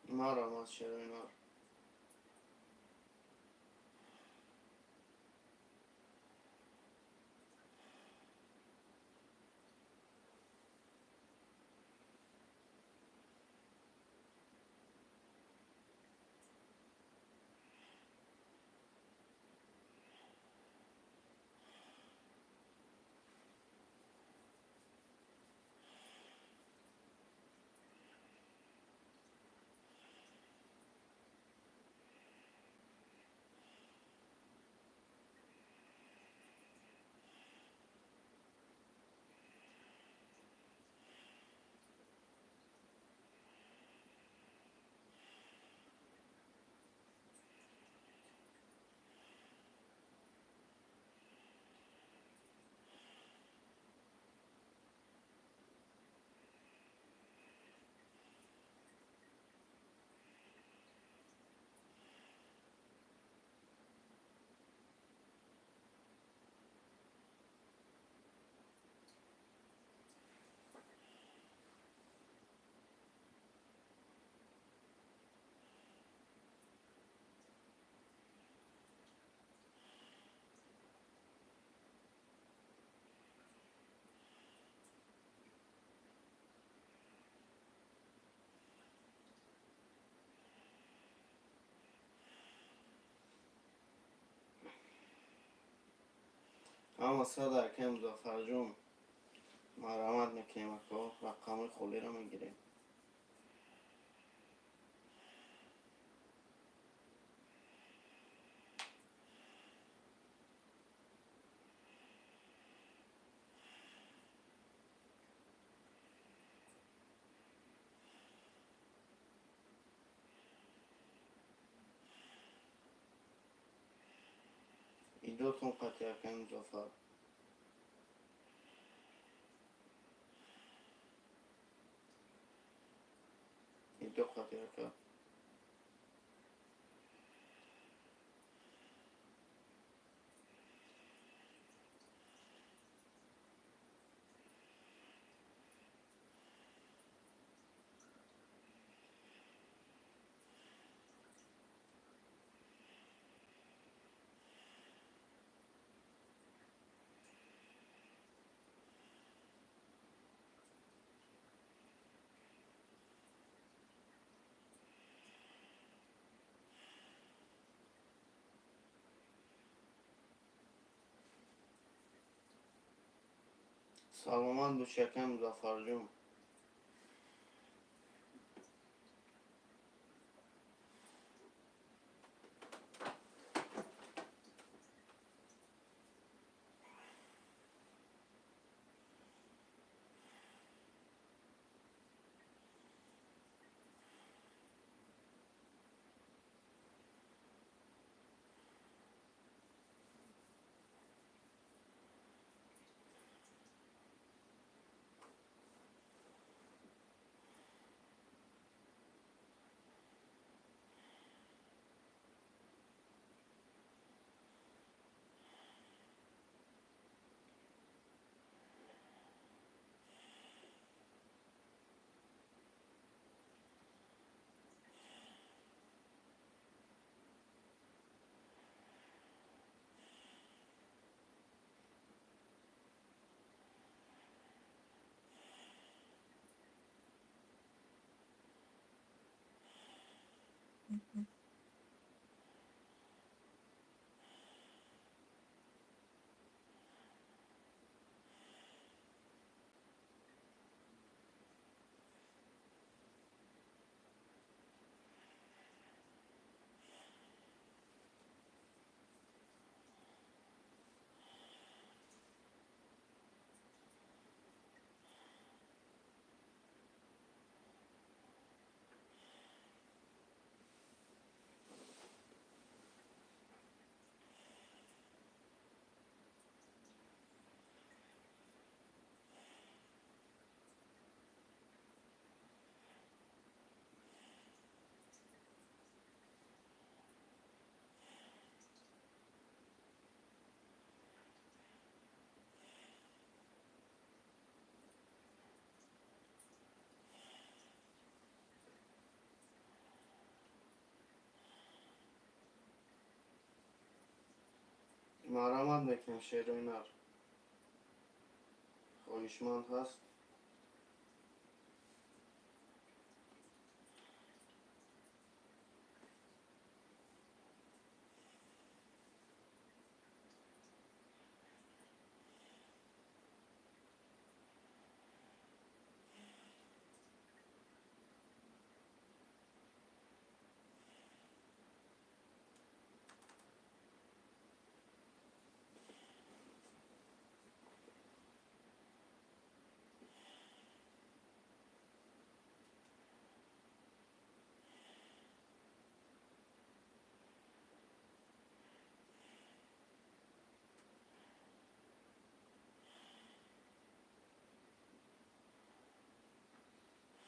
مرحمت شیروی نر. اما صدر که مزافر جون مرحمت میکنیم اکا رقم خولی رو میگیریم. ایدوتون قطعه کنیم جفر ایدو قطعه کنیم سلامت باش یکم مظفر جون. مرحمت میکنم شیرینر خواهشمند هست.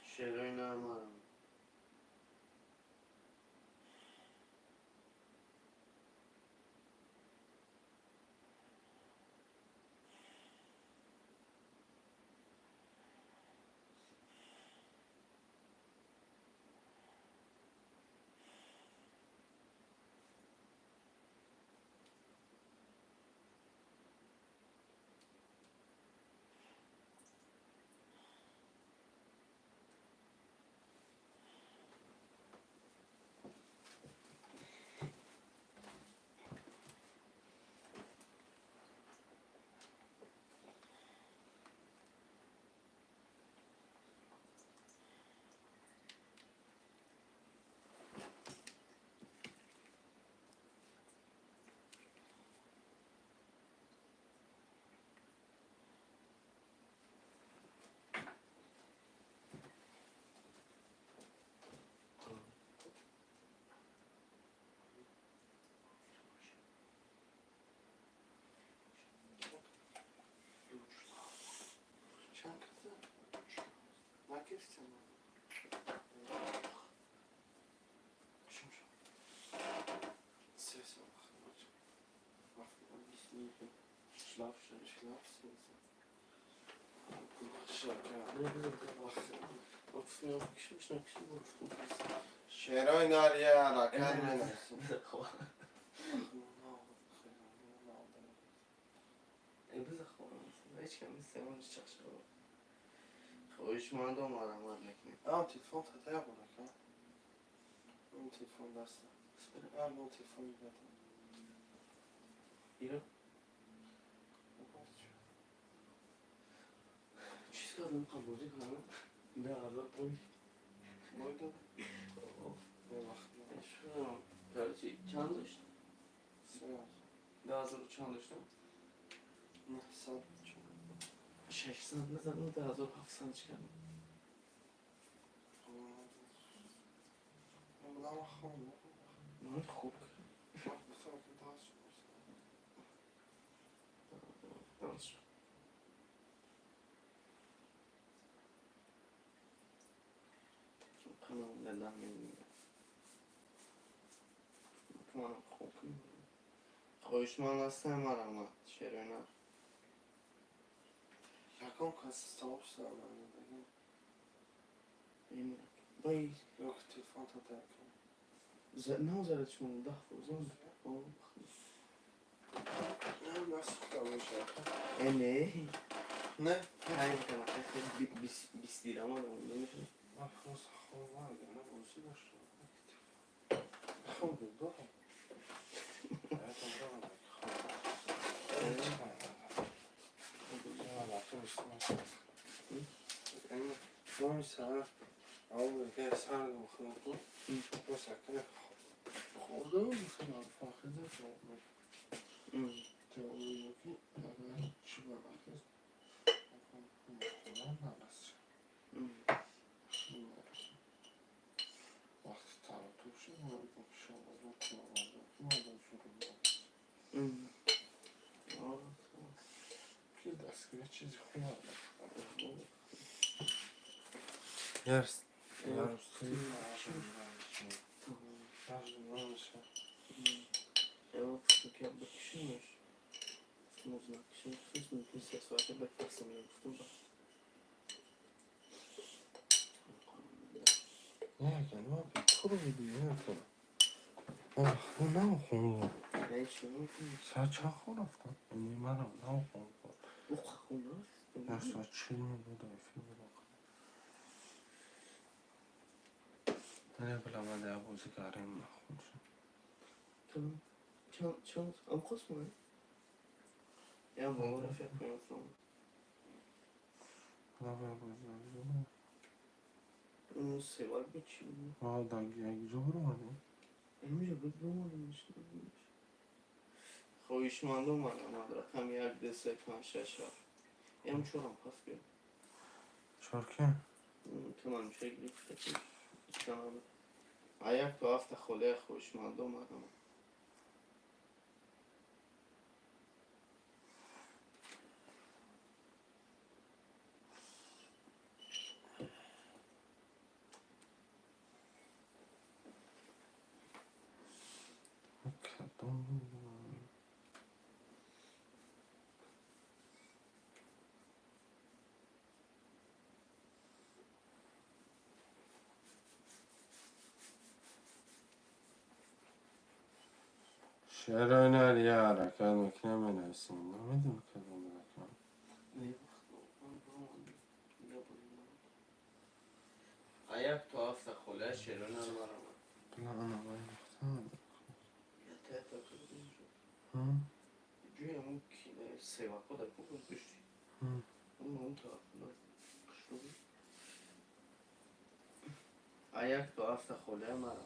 شیرینر مرم istemem. Şimdi Ses bakın. Bakın bismillah. Schlafstellen, schlafstellen. شعرهای ناریه رکن منویسین. خویشمندم مرمت نکنید. تلفن تطیع کنه اون تلفن دسته اون تلفن بیده ایرو چیز کردم قبولی کنم؟ نه عذاب بایی بایده به وقت شدم پرچی چند داشتم؟ سیاز 10,000 چند داشتم؟ نه سال 600 نزدم 10,700 کردم بودم خون من خوب درست شد کنم دلم نمیگه منم خوب کنم خویشمند هستم مرمت شروع نه یکم کسی ستاپ سرم بگیم این بایی yok telefon tatağı yapıyorum. نه زرد شما 10 فوزان Ne nasıl kalmış ya? نه Ne? همین کنم 20 دیرم آدم نمیشه Afros var ya ne olsun başlıyor. Oldu da. Evet oldu. Yani mesela abi gel sardım kılıklı. Mesela خورده مثلا فاخده تئوری که اگر چی برعکس وقتی تراتب شد وارد شما رو که دستگیره چیزی خوبه Yes. Evet, çünkü bakışmış. Uzun bakışmış. Hiç mümkün ses var ki beklersem yaptım da. Ne gel abi kuru gibi ne yapalım? Ah bu ne oldu? Ne için? Saça خورفتم یعنی منم نه Bu kakuna. نه saçımı bu da film نه بلا من ده بازی کاریم نخونش Çan am kosmo. Ya bu rafet yapıyorum. نه بازی Onu sever geçiyorum. ها دنگی جورو منی Emre bakmadım işte. خویشمندم رقم 1 2 3 5 6 7 ям чорам паспе چرکه تمام شکلی کتکی کنم аяк то афта холе خویشمندم شعرهای نری حرکت میکنه منویسیم نمیدونم کدوم رکن аяк то афта холе شیرون مرا بلا انا باید مختار جوی همون سیوکا در بکن بشتی اون طرف аяк то афта холе مرا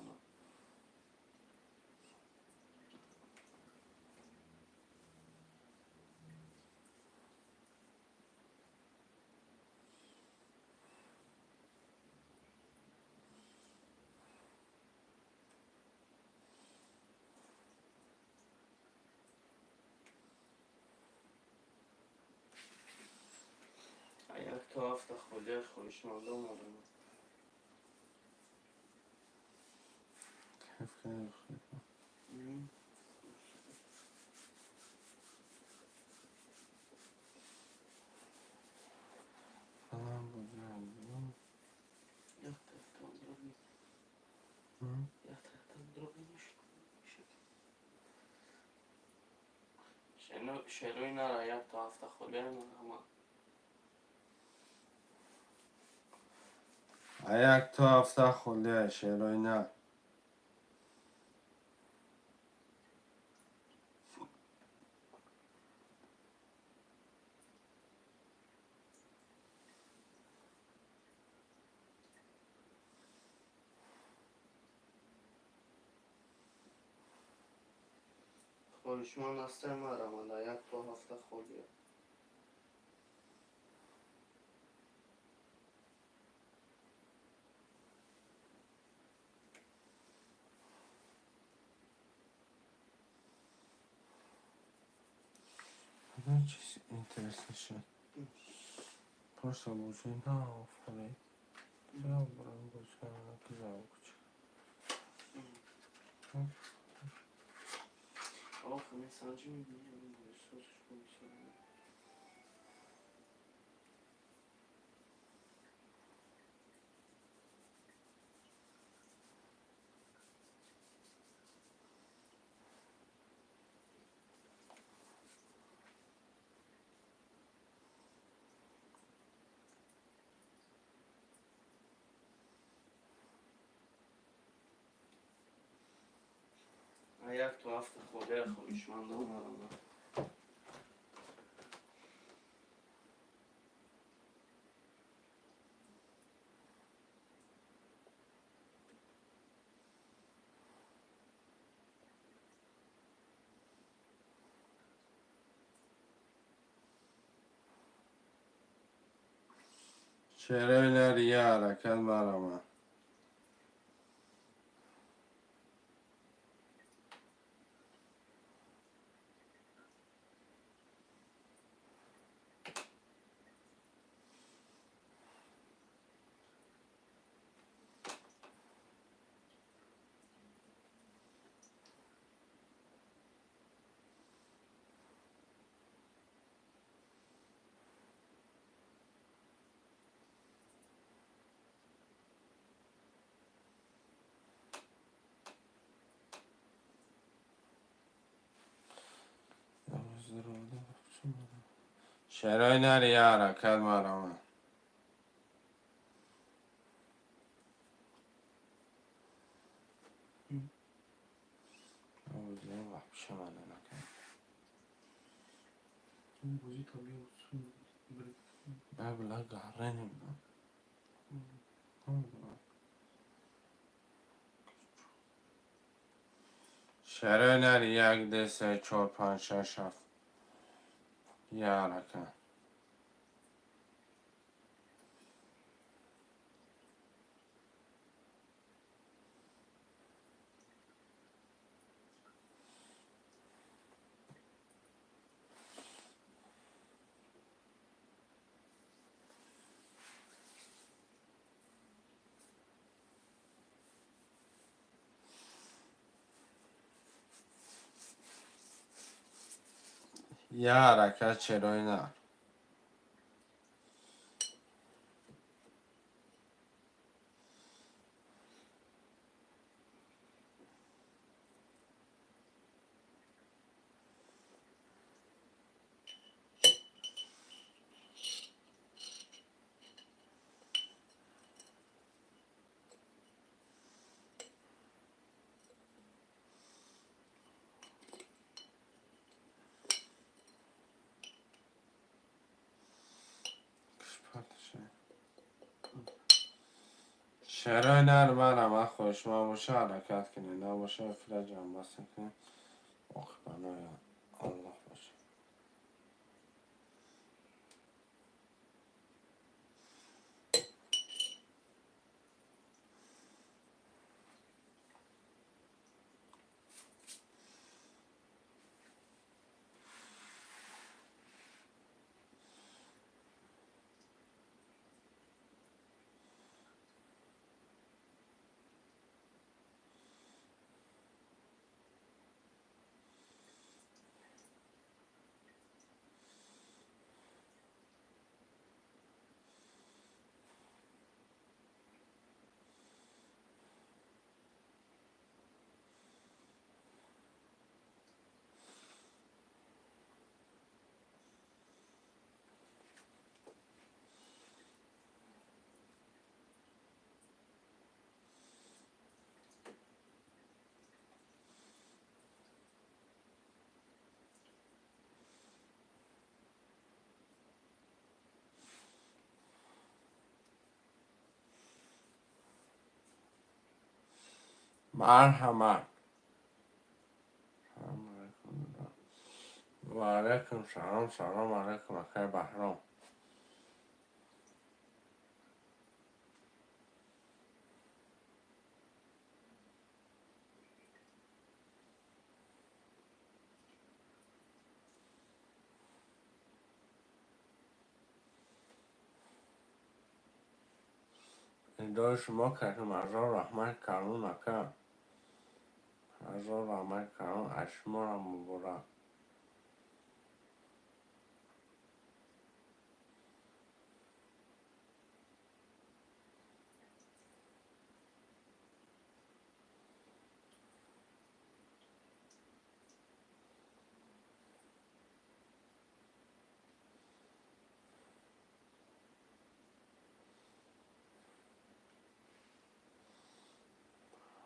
аяк تا هفته خودی خویشمنده مارم. کیف کنی خیلی. Falan bozuldu. Yok taraftan durabilir. Hı? Yok taraftan durabilir. شلوی نره یک تا هفته خودی اما Ayakta hafta خورده شعرهای نه. خویشمن است مرم یک تا هفته خودی. Bunun için enteresan şey. Просто уже на офале. Я брал бусана кизал küçük. Of mesajı mı bilmiyorum bu söz konusu. یک تا هفته خودی خویشمنده مارم. شعرهای نه یه حرکت برامه. شعرهای نه یه حرکت برامه. Oğuzlar vahşi bana nakal. بوزی طبیعی olsun. Bebla garrenim lan. شعرهای نه یک ده سه چهار پنج شش هفت. یه حرکت. یه حرکت شعرهای نه. شعرهای نه برامه خوش ما باشه حرکت کنه نباشه افلا جنبست کنه. آخ بنای الله باشه. مرحمت. سلام علیکم. و علیکم سلام. سلام علیکم اخی بهرام. ندای شما کردم هزار رحمت کردم اکا. هزار رحمت کردم اشمارم مبارک.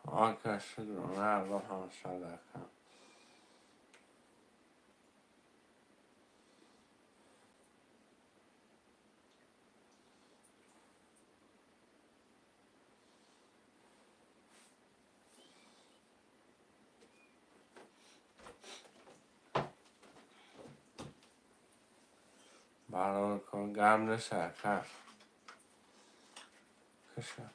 آکا شکرانه الله هم صدقه. برای کن گرم نشه اکا. کشه.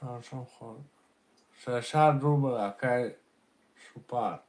شانشون خورد. 600 روبل اکای سوپر.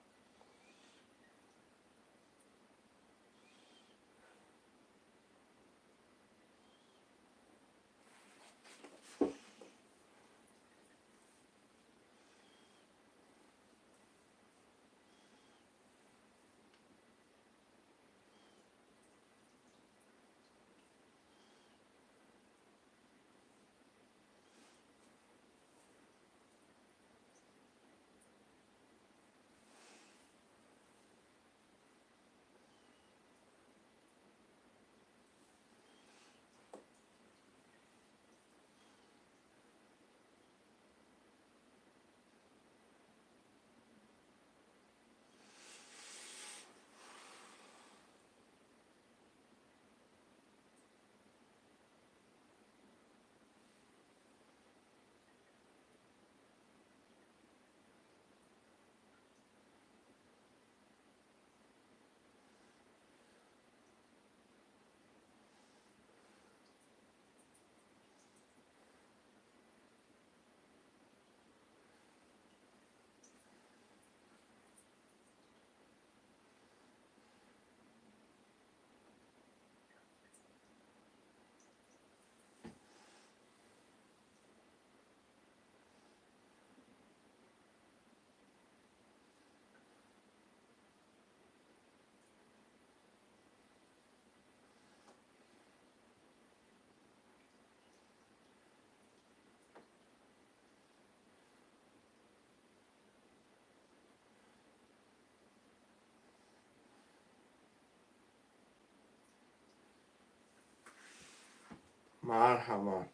مرحبا.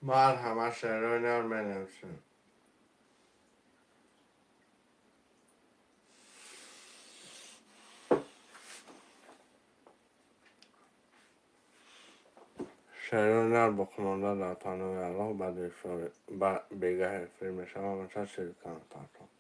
مرحبا شعرهای بنویسیم. شعرهای بخوننده در پناه الله بعد بگه فیلم شما مثل شرکان پاتون.